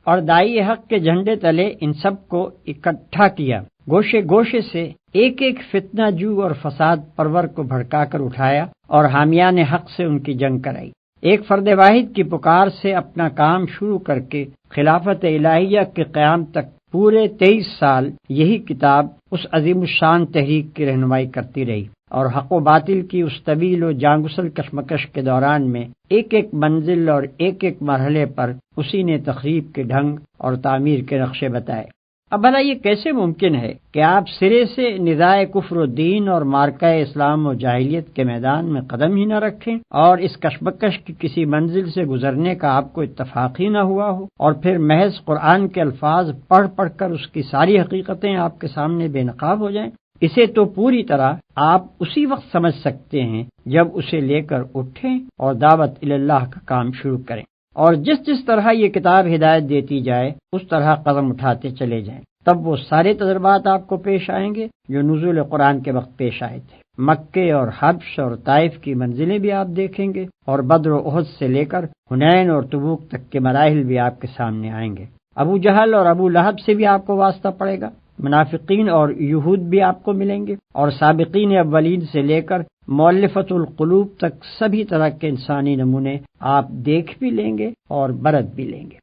اور دائی حق کے جھنڈے تلے ان سب کو اکٹھا کیا۔ گوشے گوشے سے ایک ایک فتنہ جو اور فساد پرور کو بھڑکا کر اٹھایا اور حامیان حق سے ان کی جنگ کرائی۔ ایک فرد واحد کی پکار سے اپنا کام شروع کر کے خلافت الہیہ کے قیام تک پورے 23 سال یہی کتاب اس عظیم الشان تحریک کی رہنمائی کرتی رہی، اور حق و باطل کی اس طویل و جانگسل کشمکش کے دوران میں ایک ایک منزل اور ایک ایک مرحلے پر اسی نے تخریب کے ڈھنگ اور تعمیر کے نقشے بتائے۔ اب بھلا یہ کیسے ممکن ہے کہ آپ سرے سے نزاع کفر و دین اور مارکہ اسلام و جاہلیت کے میدان میں قدم ہی نہ رکھیں، اور اس کشمکش کی کسی منزل سے گزرنے کا آپ کو اتفاق ہی نہ ہوا ہو، اور پھر محض قرآن کے الفاظ پڑھ پڑھ کر اس کی ساری حقیقتیں آپ کے سامنے بے نقاب ہو جائیں؟ اسے تو پوری طرح آپ اسی وقت سمجھ سکتے ہیں جب اسے لے کر اٹھیں اور دعوت اللہ کا کام شروع کریں، اور جس جس طرح یہ کتاب ہدایت دیتی جائے اس طرح قدم اٹھاتے چلے جائیں۔ تب وہ سارے تجربات آپ کو پیش آئیں گے جو نزول قرآن کے وقت پیش آئے تھے۔ مکے اور حبش اور طائف کی منزلیں بھی آپ دیکھیں گے، اور بدر و احد سے لے کر حنین اور تبوک تک کے مراحل بھی آپ کے سامنے آئیں گے۔ ابو جہل اور ابو لہب سے بھی آپ کو واسطہ پڑے گا، منافقین اور یہود بھی آپ کو ملیں گے، اور سابقین اولین سے لے کر مؤلفۃ القلوب تک سبھی طرح کے انسانی نمونے آپ دیکھ بھی لیں گے اور برت بھی لیں گے۔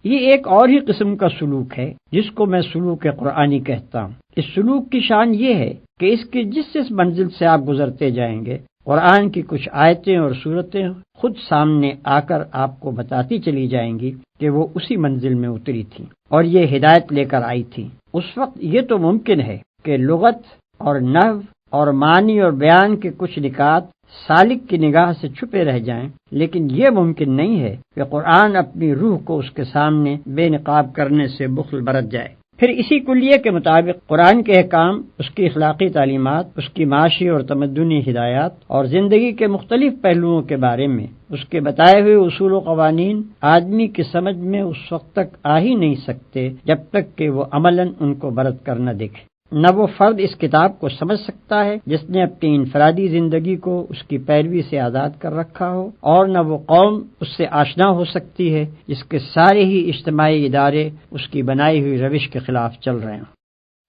یہ ایک اور ہی قسم کا سلوک ہے جس کو میں سلوک قرآنی کہتا ہوں۔ اس سلوک کی شان یہ ہے کہ اس کی جس جس منزل سے آپ گزرتے جائیں گے، قرآن کی کچھ آیتیں اور صورتیں خود سامنے آ کر آپ کو بتاتی چلی جائیں گی کہ وہ اسی منزل میں اتری تھی اور یہ ہدایت لے کر آئی تھی۔ اس وقت یہ تو ممکن ہے کہ لغت اور نحو اور معنی اور بیان کے کچھ نکات سالک کی نگاہ سے چھپے رہ جائیں، لیکن یہ ممکن نہیں ہے کہ قرآن اپنی روح کو اس کے سامنے بے نقاب کرنے سے بخل برت جائے۔ پھر اسی کلیے کے مطابق قرآن کے احکام، اس کی اخلاقی تعلیمات، اس کی معاشی اور تمدنی ہدایات اور زندگی کے مختلف پہلوؤں کے بارے میں اس کے بتائے ہوئے اصول و قوانین آدمی کی سمجھ میں اس وقت تک آ ہی نہیں سکتے جب تک کہ وہ عملاً ان کو برت کر نہ دیکھے۔ نہ وہ فرد اس کتاب کو سمجھ سکتا ہے جس نے اپنی انفرادی زندگی کو اس کی پیروی سے آزاد کر رکھا ہو، اور نہ وہ قوم اس سے آشنا ہو سکتی ہے جس کے سارے ہی اجتماعی ادارے اس کی بنائی ہوئی روش کے خلاف چل رہے ہیں۔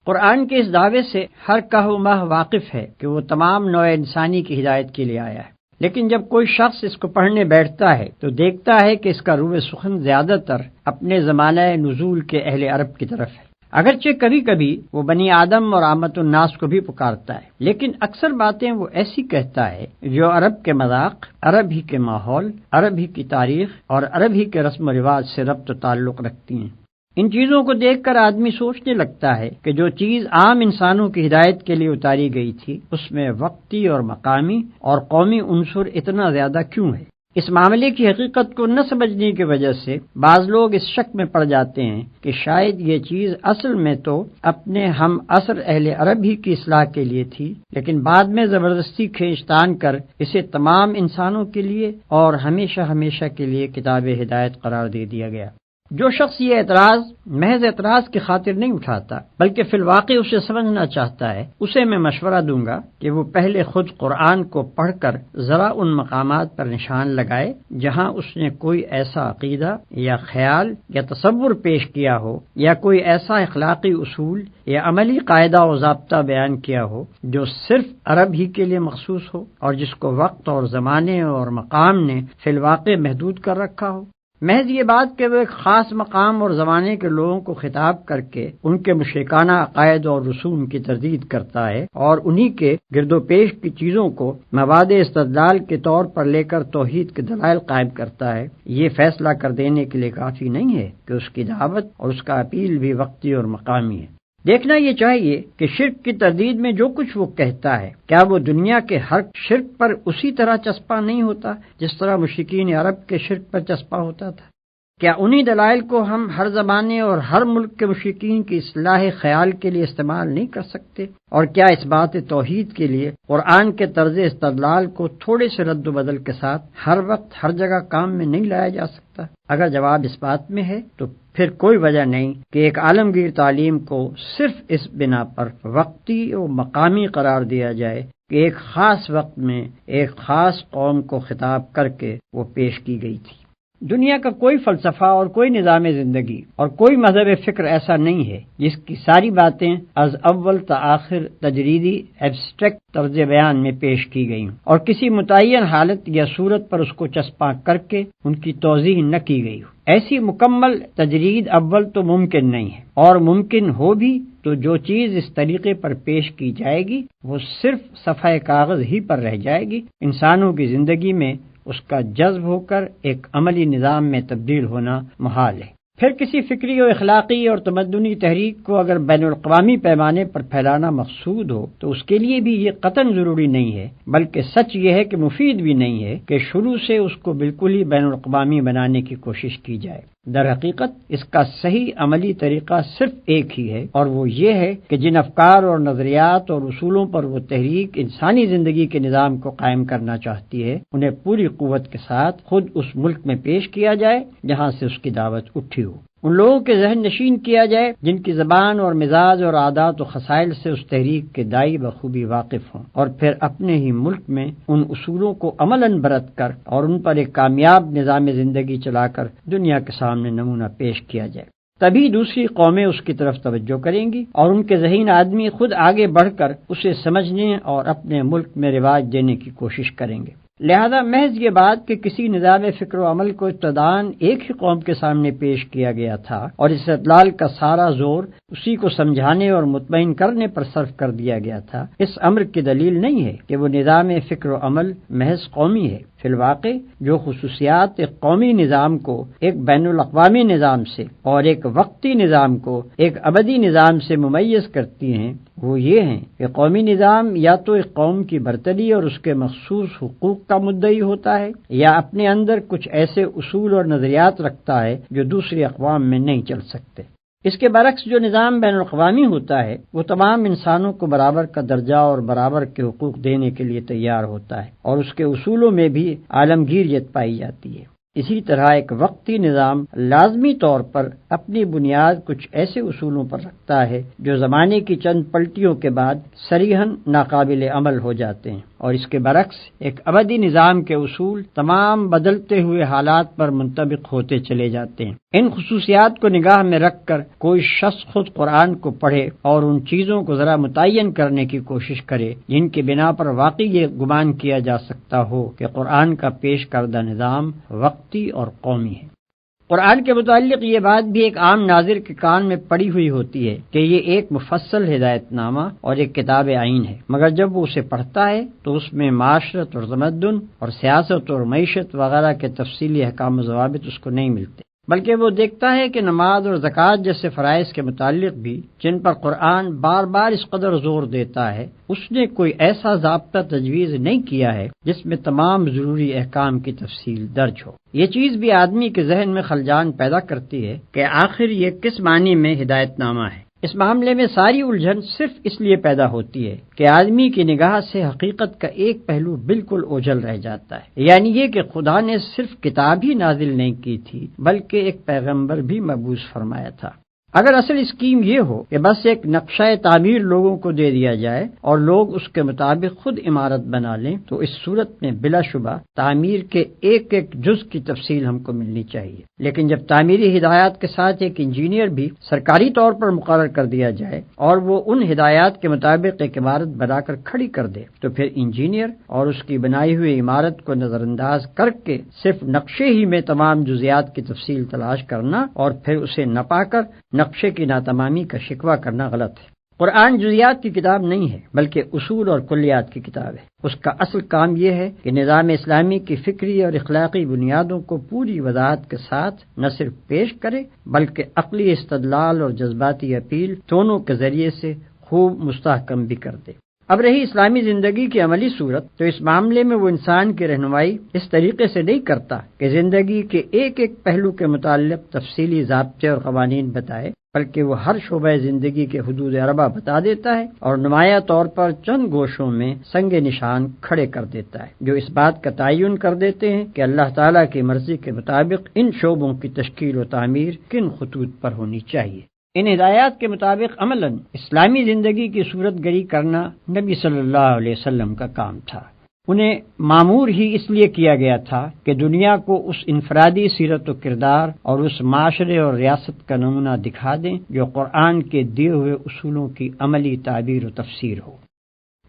قرآن کے اس دعوے سے ہر کہو مہ واقف ہے کہ وہ تمام نوع انسانی کی ہدایت کے لیے آیا ہے، لیکن جب کوئی شخص اس کو پڑھنے بیٹھتا ہے تو دیکھتا ہے کہ اس کا روح سخن زیادہ تر اپنے زمانہ نزول کے اہل عرب کی طرف ہے۔ اگرچہ کبھی کبھی وہ بنی آدم اور عامت الناس کو بھی پکارتا ہے، لیکن اکثر باتیں وہ ایسی کہتا ہے جو عرب کے مذاق، عرب ہی کے ماحول، عرب ہی کی تاریخ اور عرب ہی کے رسم و رواج سے ربط و تعلق رکھتی ہیں۔ ان چیزوں کو دیکھ کر آدمی سوچنے لگتا ہے کہ جو چیز عام انسانوں کی ہدایت کے لیے اتاری گئی تھی اس میں وقتی اور مقامی اور قومی عنصر اتنا زیادہ کیوں ہے؟ اس معاملے کی حقیقت کو نہ سمجھنے کی وجہ سے بعض لوگ اس شک میں پڑ جاتے ہیں کہ شاید یہ چیز اصل میں تو اپنے ہم عصر اہل عرب ہی کی اصلاح کے لیے تھی، لیکن بعد میں زبردستی کھینچ تان کر اسے تمام انسانوں کے لیے اور ہمیشہ ہمیشہ کے لیے کتاب ہدایت قرار دے دیا گیا۔ جو شخص یہ اعتراض محض اعتراض کی خاطر نہیں اٹھاتا بلکہ فی الواقع اسے سمجھنا چاہتا ہے، اسے میں مشورہ دوں گا کہ وہ پہلے خود قرآن کو پڑھ کر ذرا ان مقامات پر نشان لگائے جہاں اس نے کوئی ایسا عقیدہ یا خیال یا تصور پیش کیا ہو یا کوئی ایسا اخلاقی اصول یا عملی قاعدہ و ضابطہ بیان کیا ہو جو صرف عرب ہی کے لیے مخصوص ہو اور جس کو وقت اور زمانے اور مقام نے فی الواقع محدود کر رکھا ہو۔ محض یہ بات کہ وہ ایک خاص مقام اور زمانے کے لوگوں کو خطاب کر کے ان کے مشرکانہ عقائد اور رسوم کی تردید کرتا ہے اور انہی کے گرد و پیش کی چیزوں کو مواد استدلال کے طور پر لے کر توحید کے دلائل قائم کرتا ہے، یہ فیصلہ کر دینے کے لیے کافی نہیں ہے کہ اس کی دعوت اور اس کا اپیل بھی وقتی اور مقامی ہے۔ دیکھنا یہ چاہیے کہ شرک کی تردید میں جو کچھ وہ کہتا ہے کیا وہ دنیا کے ہر شرک پر اسی طرح چسپاں نہیں ہوتا جس طرح مشرکین عرب کے شرک پر چسپاں ہوتا تھا؟ کیا انہی دلائل کو ہم ہر زمانے اور ہر ملک کے مشرکین کی اصلاح خیال کے لیے استعمال نہیں کر سکتے؟ اور کیا اس بات توحید کے لیے قرآن کے طرز استدلال کو تھوڑے سے رد و بدل کے ساتھ ہر وقت ہر جگہ کام میں نہیں لایا جا سکتا؟ اگر جواب اس بات میں ہے تو پھر کوئی وجہ نہیں کہ ایک عالمگیر تعلیم کو صرف اس بنا پر وقتی و مقامی قرار دیا جائے کہ ایک خاص وقت میں ایک خاص قوم کو خطاب کر کے وہ پیش کی گئی تھی۔ دنیا کا کوئی فلسفہ اور کوئی نظام زندگی اور کوئی مذہب فکر ایسا نہیں ہے جس کی ساری باتیں از اول تا آخر تجریدی ایبسٹریکٹ طرز بیان میں پیش کی گئی ہوں اور کسی متعین حالت یا صورت پر اس کو چسپاں کر کے ان کی توضیح نہ کی گئی ہو۔ ایسی مکمل تجرید اول تو ممکن نہیں ہے، اور ممکن ہو بھی تو جو چیز اس طریقے پر پیش کی جائے گی وہ صرف صفحہ کاغذ ہی پر رہ جائے گی، انسانوں کی زندگی میں اس کا جذب ہو کر ایک عملی نظام میں تبدیل ہونا محال ہے۔ پھر کسی فکری و اخلاقی اور تمدنی تحریک کو اگر بین الاقوامی پیمانے پر پھیلانا مقصود ہو تو اس کے لیے بھی یہ قطعاً ضروری نہیں ہے، بلکہ سچ یہ ہے کہ مفید بھی نہیں ہے کہ شروع سے اس کو بالکل ہی بین الاقوامی بنانے کی کوشش کی جائے۔ در حقیقت اس کا صحیح عملی طریقہ صرف ایک ہی ہے، اور وہ یہ ہے کہ جن افکار اور نظریات اور اصولوں پر وہ تحریک انسانی زندگی کے نظام کو قائم کرنا چاہتی ہے انہیں پوری قوت کے ساتھ خود اس ملک میں پیش کیا جائے جہاں سے اس کی دعوت اٹھی ہو، ان لوگوں کے ذہن نشین کیا جائے جن کی زبان اور مزاج اور عادات و خصائل سے اس تحریک کے داعی بخوبی واقف ہوں، اور پھر اپنے ہی ملک میں ان اصولوں کو عملاً برت کر اور ان پر ایک کامیاب نظام زندگی چلا کر دنیا کے سامنے نمونہ پیش کیا جائے۔ تبھی دوسری قومیں اس کی طرف توجہ کریں گی اور ان کے ذہین آدمی خود آگے بڑھ کر اسے سمجھنے اور اپنے ملک میں رواج دینے کی کوشش کریں گے۔ لہذا محض یہ بات کہ کسی نظام فکر و عمل کو ابتداً ایک ہی قوم کے سامنے پیش کیا گیا تھا اور اس استدلال کا سارا زور اسی کو سمجھانے اور مطمئن کرنے پر صرف کر دیا گیا تھا، اس امر کی دلیل نہیں ہے کہ وہ نظام فکر و عمل محض قومی ہے۔ فی الواقع جو خصوصیات ایک قومی نظام کو ایک بین الاقوامی نظام سے اور ایک وقتی نظام کو ایک ابدی نظام سے ممیز کرتی ہیں وہ یہ ہیں کہ قومی نظام یا تو ایک قوم کی برتری اور اس کے مخصوص حقوق کا مدعی ہوتا ہے یا اپنے اندر کچھ ایسے اصول اور نظریات رکھتا ہے جو دوسری اقوام میں نہیں چل سکتے۔ اس کے برعکس جو نظام بین الاقوامی ہوتا ہے وہ تمام انسانوں کو برابر کا درجہ اور برابر کے حقوق دینے کے لیے تیار ہوتا ہے اور اس کے اصولوں میں بھی عالمگیریت پائی جاتی ہے۔ اسی طرح ایک وقتی نظام لازمی طور پر اپنی بنیاد کچھ ایسے اصولوں پر رکھتا ہے جو زمانے کی چند پلٹیوں کے بعد صریحاً ناقابل عمل ہو جاتے ہیں، اور اس کے برعکس ایک ابدی نظام کے اصول تمام بدلتے ہوئے حالات پر منطبق ہوتے چلے جاتے ہیں۔ ان خصوصیات کو نگاہ میں رکھ کر کوئی شخص خود قرآن کو پڑھے اور ان چیزوں کو ذرا متعین کرنے کی کوشش کرے جن کی بنا پر واقعی یہ گمان کیا جا سکتا ہو کہ قرآن کا پیش کردہ نظام وقتی اور قومی ہے۔ قرآن کے متعلق یہ بات بھی ایک عام ناظر کے کان میں پڑی ہوئی ہوتی ہے کہ یہ ایک مفصل ہدایت نامہ اور ایک کتاب عین ہے، مگر جب وہ اسے پڑھتا ہے تو اس میں معاشرت اور تمدن اور سیاست اور معیشت وغیرہ کے تفصیلی احکام و ضوابط اس کو نہیں ملتے، بلکہ وہ دیکھتا ہے کہ نماز اور زکوٰۃ جیسے فرائض کے متعلق بھی جن پر قرآن بار بار اس قدر زور دیتا ہے اس نے کوئی ایسا ضابطہ تجویز نہیں کیا ہے جس میں تمام ضروری احکام کی تفصیل درج ہو۔ یہ چیز بھی آدمی کے ذہن میں خلجان پیدا کرتی ہے کہ آخر یہ کس معنی میں ہدایت نامہ ہے۔ اس معاملے میں ساری الجھن صرف اس لیے پیدا ہوتی ہے کہ آدمی کی نگاہ سے حقیقت کا ایک پہلو بالکل اوجھل رہ جاتا ہے، یعنی یہ کہ خدا نے صرف کتاب ہی نازل نہیں کی تھی بلکہ ایک پیغمبر بھی مبعوث فرمایا تھا۔ اگر اصل اسکیم یہ ہو کہ بس ایک نقشہ تعمیر لوگوں کو دے دیا جائے اور لوگ اس کے مطابق خود عمارت بنا لیں تو اس صورت میں بلا شبہ تعمیر کے ایک ایک جز کی تفصیل ہم کو ملنی چاہیے، لیکن جب تعمیری ہدایات کے ساتھ ایک انجینئر بھی سرکاری طور پر مقرر کر دیا جائے اور وہ ان ہدایات کے مطابق ایک عمارت بنا کر کھڑی کر دے تو پھر انجینئر اور اس کی بنائی ہوئی عمارت کو نظر انداز کر کے صرف نقشے ہی میں تمام جزیات کی تفصیل تلاش کرنا اور پھر اسے نہ پا کر نقشے کی ناتمامی کا شکوہ کرنا غلط ہے۔ قرآن جزیات کی کتاب نہیں ہے بلکہ اصول اور کلیات کی کتاب ہے۔ اس کا اصل کام یہ ہے کہ نظام اسلامی کی فکری اور اخلاقی بنیادوں کو پوری وضاحت کے ساتھ نہ صرف پیش کرے بلکہ عقلی استدلال اور جذباتی اپیل دونوں کے ذریعے سے خوب مستحکم بھی کر دے۔ اب رہی اسلامی زندگی کی عملی صورت، تو اس معاملے میں وہ انسان کی رہنمائی اس طریقے سے نہیں کرتا کہ زندگی کے ایک ایک پہلو کے متعلق تفصیلی ضابطے اور قوانین بتائے، بلکہ وہ ہر شعبہ زندگی کے حدود اربع بتا دیتا ہے اور نمایاں طور پر چند گوشوں میں سنگ نشان کھڑے کر دیتا ہے جو اس بات کا تعین کر دیتے ہیں کہ اللہ تعالیٰ کی مرضی کے مطابق ان شعبوں کی تشکیل و تعمیر کن خطوط پر ہونی چاہیے۔ ان ہدایات کے مطابق عملاً اسلامی زندگی کی صورت گری کرنا نبی صلی اللہ علیہ وسلم کا کام تھا۔ انہیں معمور ہی اس لیے کیا گیا تھا کہ دنیا کو اس انفرادی سیرت و کردار اور اس معاشرے اور ریاست کا نمونہ دکھا دیں جو قرآن کے دیے ہوئے اصولوں کی عملی تعبیر و تفسیر ہو۔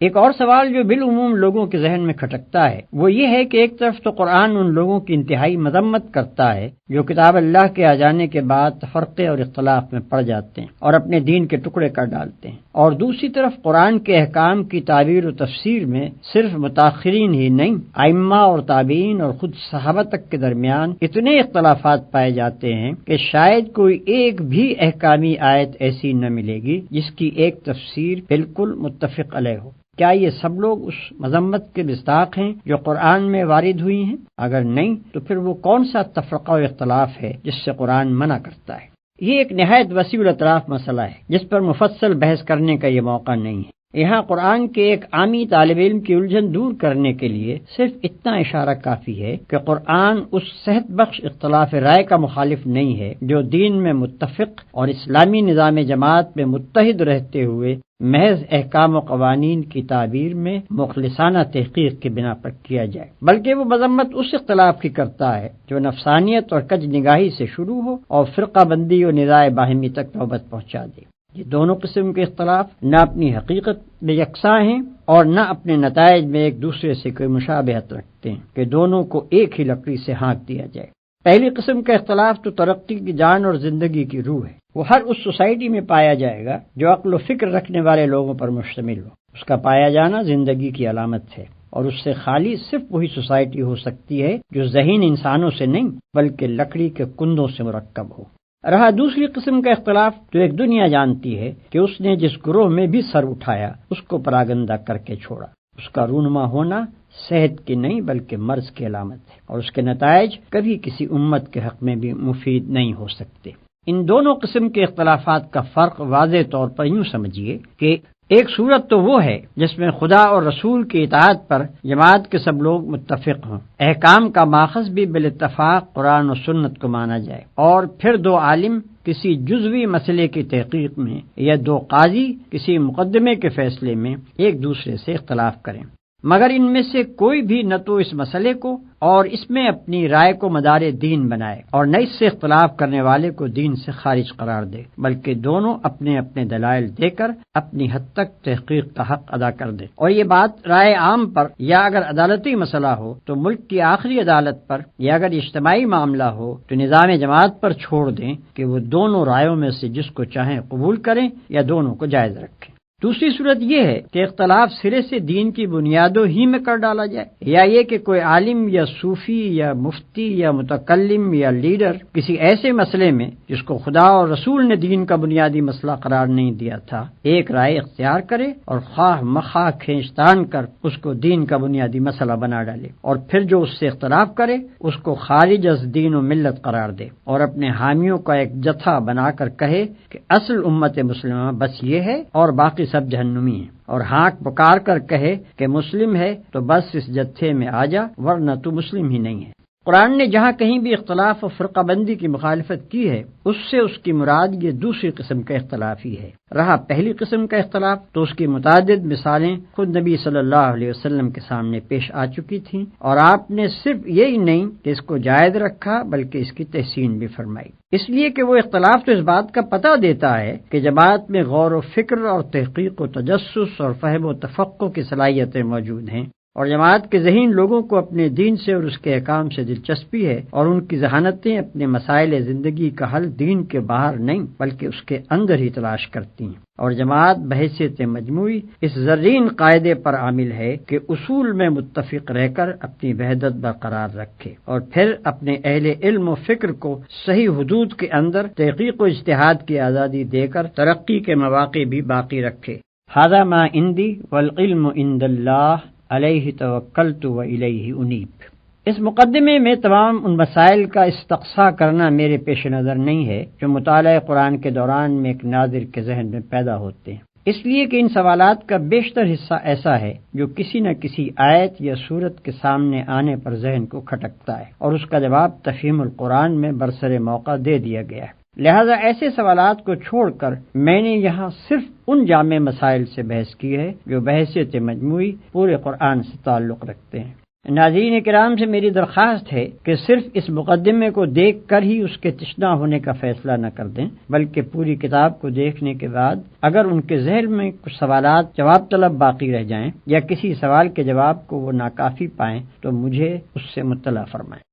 ایک اور سوال جو بالعموم لوگوں کے ذہن میں کھٹکتا ہے وہ یہ ہے کہ ایک طرف تو قرآن ان لوگوں کی انتہائی مذمت کرتا ہے جو کتاب اللہ کے آ جانے کے بعد تفرقے اور اختلاف میں پڑ جاتے ہیں اور اپنے دین کے ٹکڑے کر ڈالتے ہیں، اور دوسری طرف قرآن کے احکام کی تعبیر و تفسیر میں صرف متاخرین ہی نہیں، ائمہ اور تابعین اور خود صحابہ تک کے درمیان اتنے اختلافات پائے جاتے ہیں کہ شاید کوئی ایک بھی احکامی آیت ایسی نہ ملے گی جس کی ایک تفسیر بالکل متفق علیہ ہو۔ کیا یہ سب لوگ اس مذمت کے مصداق ہیں جو قرآن میں وارد ہوئی ہیں؟ اگر نہیں تو پھر وہ کون سا تفرقہ و اختلاف ہے جس سے قرآن منع کرتا ہے؟ یہ ایک نہایت وسیع الاطراف مسئلہ ہے جس پر مفصل بحث کرنے کا یہ موقع نہیں ہے۔ یہاں قرآن کے ایک عامی طالب علم کی الجھن دور کرنے کے لیے صرف اتنا اشارہ کافی ہے کہ قرآن اس صحت بخش اختلاف رائے کا مخالف نہیں ہے جو دین میں متفق اور اسلامی نظام جماعت میں متحد رہتے ہوئے محض احکام و قوانین کی تعبیر میں مخلصانہ تحقیق کی بنا پر کیا جائے، بلکہ وہ مذمت اس اختلاف کی کرتا ہے جو نفسانیت اور کج نگاہی سے شروع ہو اور فرقہ بندی و نزاع باہمی تک نوبت پہنچا دے۔ یہ دونوں قسم کے اختلاف نہ اپنی حقیقت میں یکساں ہیں اور نہ اپنے نتائج میں ایک دوسرے سے کوئی مشابہت رکھتے ہیں کہ دونوں کو ایک ہی لکڑی سے ہانک دیا جائے۔ پہلی قسم کا اختلاف تو ترقی کی جان اور زندگی کی روح ہے، وہ ہر اس سوسائٹی میں پایا جائے گا جو عقل و فکر رکھنے والے لوگوں پر مشتمل ہو۔ اس کا پایا جانا زندگی کی علامت ہے اور اس سے خالی صرف وہی سوسائٹی ہو سکتی ہے جو ذہین انسانوں سے نہیں بلکہ لکڑی کے کندوں سے مرکب ہو۔ رہا دوسری قسم کا اختلاف تو ایک دنیا جانتی ہے کہ اس نے جس گروہ میں بھی سر اٹھایا اس کو پراگندہ کر کے چھوڑا۔ اس کا رونما ہونا صحت کی نہیں بلکہ مرض کی علامت ہے اور اس کے نتائج کبھی کسی امت کے حق میں بھی مفید نہیں ہو سکتے۔ ان دونوں قسم کے اختلافات کا فرق واضح طور پر یوں سمجھیے کہ ایک صورت تو وہ ہے جس میں خدا اور رسول کی اطاعت پر جماعت کے سب لوگ متفق ہوں، احکام کا ماخذ بھی بالاتفاق قرآن و سنت کو مانا جائے، اور پھر دو عالم کسی جزوی مسئلے کی تحقیق میں یا دو قاضی کسی مقدمے کے فیصلے میں ایک دوسرے سے اختلاف کریں، مگر ان میں سے کوئی بھی نہ تو اس مسئلے کو اور اس میں اپنی رائے کو مدار دین بنائے اور نہ اس سے اختلاف کرنے والے کو دین سے خارج قرار دے، بلکہ دونوں اپنے اپنے دلائل دے کر اپنی حد تک تحقیق کا حق ادا کر دیں، اور یہ بات رائے عام پر یا اگر عدالتی مسئلہ ہو تو ملک کی آخری عدالت پر یا اگر اجتماعی معاملہ ہو تو نظام جماعت پر چھوڑ دیں کہ وہ دونوں رائےوں میں سے جس کو چاہیں قبول کریں یا دونوں کو جائز رکھیں۔ دوسری صورت یہ ہے کہ اختلاف سرے سے دین کی بنیادوں ہی میں کر ڈالا جائے، یا یہ کہ کوئی عالم یا صوفی یا مفتی یا متکلم یا لیڈر کسی ایسے مسئلے میں جس کو خدا اور رسول نے دین کا بنیادی مسئلہ قرار نہیں دیا تھا ایک رائے اختیار کرے اور خواہ مخواہ کھینچتان کر اس کو دین کا بنیادی مسئلہ بنا ڈالے، اور پھر جو اس سے اختلاف کرے اس کو خارج از دین و ملت قرار دے، اور اپنے حامیوں کا ایک جتھا بنا کر کہے کہ اصل امت مسلمہ بس یہ ہے اور باقی سب جہنمی ہیں، اور ہانک پکار کر کہے کہ مسلم ہے تو بس اس جتھے میں آ جا ورنہ تو مسلم ہی نہیں ہے۔ قرآن نے جہاں کہیں بھی اختلاف و فرقہ بندی کی مخالفت کی ہے اس سے اس کی مراد یہ دوسری قسم کا اختلاف ہی ہے۔ رہا پہلی قسم کا اختلاف تو اس کی متعدد مثالیں خود نبی صلی اللہ علیہ وسلم کے سامنے پیش آ چکی تھیں، اور آپ نے صرف یہی نہیں کہ اس کو جائز رکھا بلکہ اس کی تحسین بھی فرمائی، اس لیے کہ وہ اختلاف تو اس بات کا پتہ دیتا ہے کہ جماعت میں غور و فکر اور تحقیق و تجسس اور فہم و تفقع کی صلاحیتیں موجود ہیں، اور جماعت کے ذہین لوگوں کو اپنے دین سے اور اس کے احکام سے دلچسپی ہے، اور ان کی ذہانتیں اپنے مسائل زندگی کا حل دین کے باہر نہیں بلکہ اس کے اندر ہی تلاش کرتی ہیں، اور جماعت بحیثیت مجموعی اس زرین قاعدے پر عامل ہے کہ اصول میں متفق رہ کر اپنی وحدت برقرار رکھے، اور پھر اپنے اہل علم و فکر کو صحیح حدود کے اندر تحقیق و اجتہاد کی آزادی دے کر ترقی کے مواقع بھی باقی رکھے۔ ھذا ما عندی والعلم عند اللہ علیہ توکلت و الیہ انیب۔ اس مقدمے میں تمام ان مسائل کا استقصاء کرنا میرے پیش نظر نہیں ہے جو مطالعہ قرآن کے دوران میں ایک ناظر کے ذہن میں پیدا ہوتے ہیں، اس لیے کہ ان سوالات کا بیشتر حصہ ایسا ہے جو کسی نہ کسی آیت یا صورت کے سامنے آنے پر ذہن کو کھٹکتا ہے، اور اس کا جواب تفہیم القرآن میں برسر موقع دے دیا گیا ہے۔ لہذا ایسے سوالات کو چھوڑ کر میں نے یہاں صرف ان جامع مسائل سے بحث کی ہے جو بحیثیت مجموعی پورے قرآن سے تعلق رکھتے ہیں۔ ناظرین کرام سے میری درخواست ہے کہ صرف اس مقدمے کو دیکھ کر ہی اس کے تشنا ہونے کا فیصلہ نہ کر دیں، بلکہ پوری کتاب کو دیکھنے کے بعد اگر ان کے ذہن میں کچھ سوالات جواب طلب باقی رہ جائیں یا کسی سوال کے جواب کو وہ ناکافی پائیں تو مجھے اس سے مطلع فرمائیں۔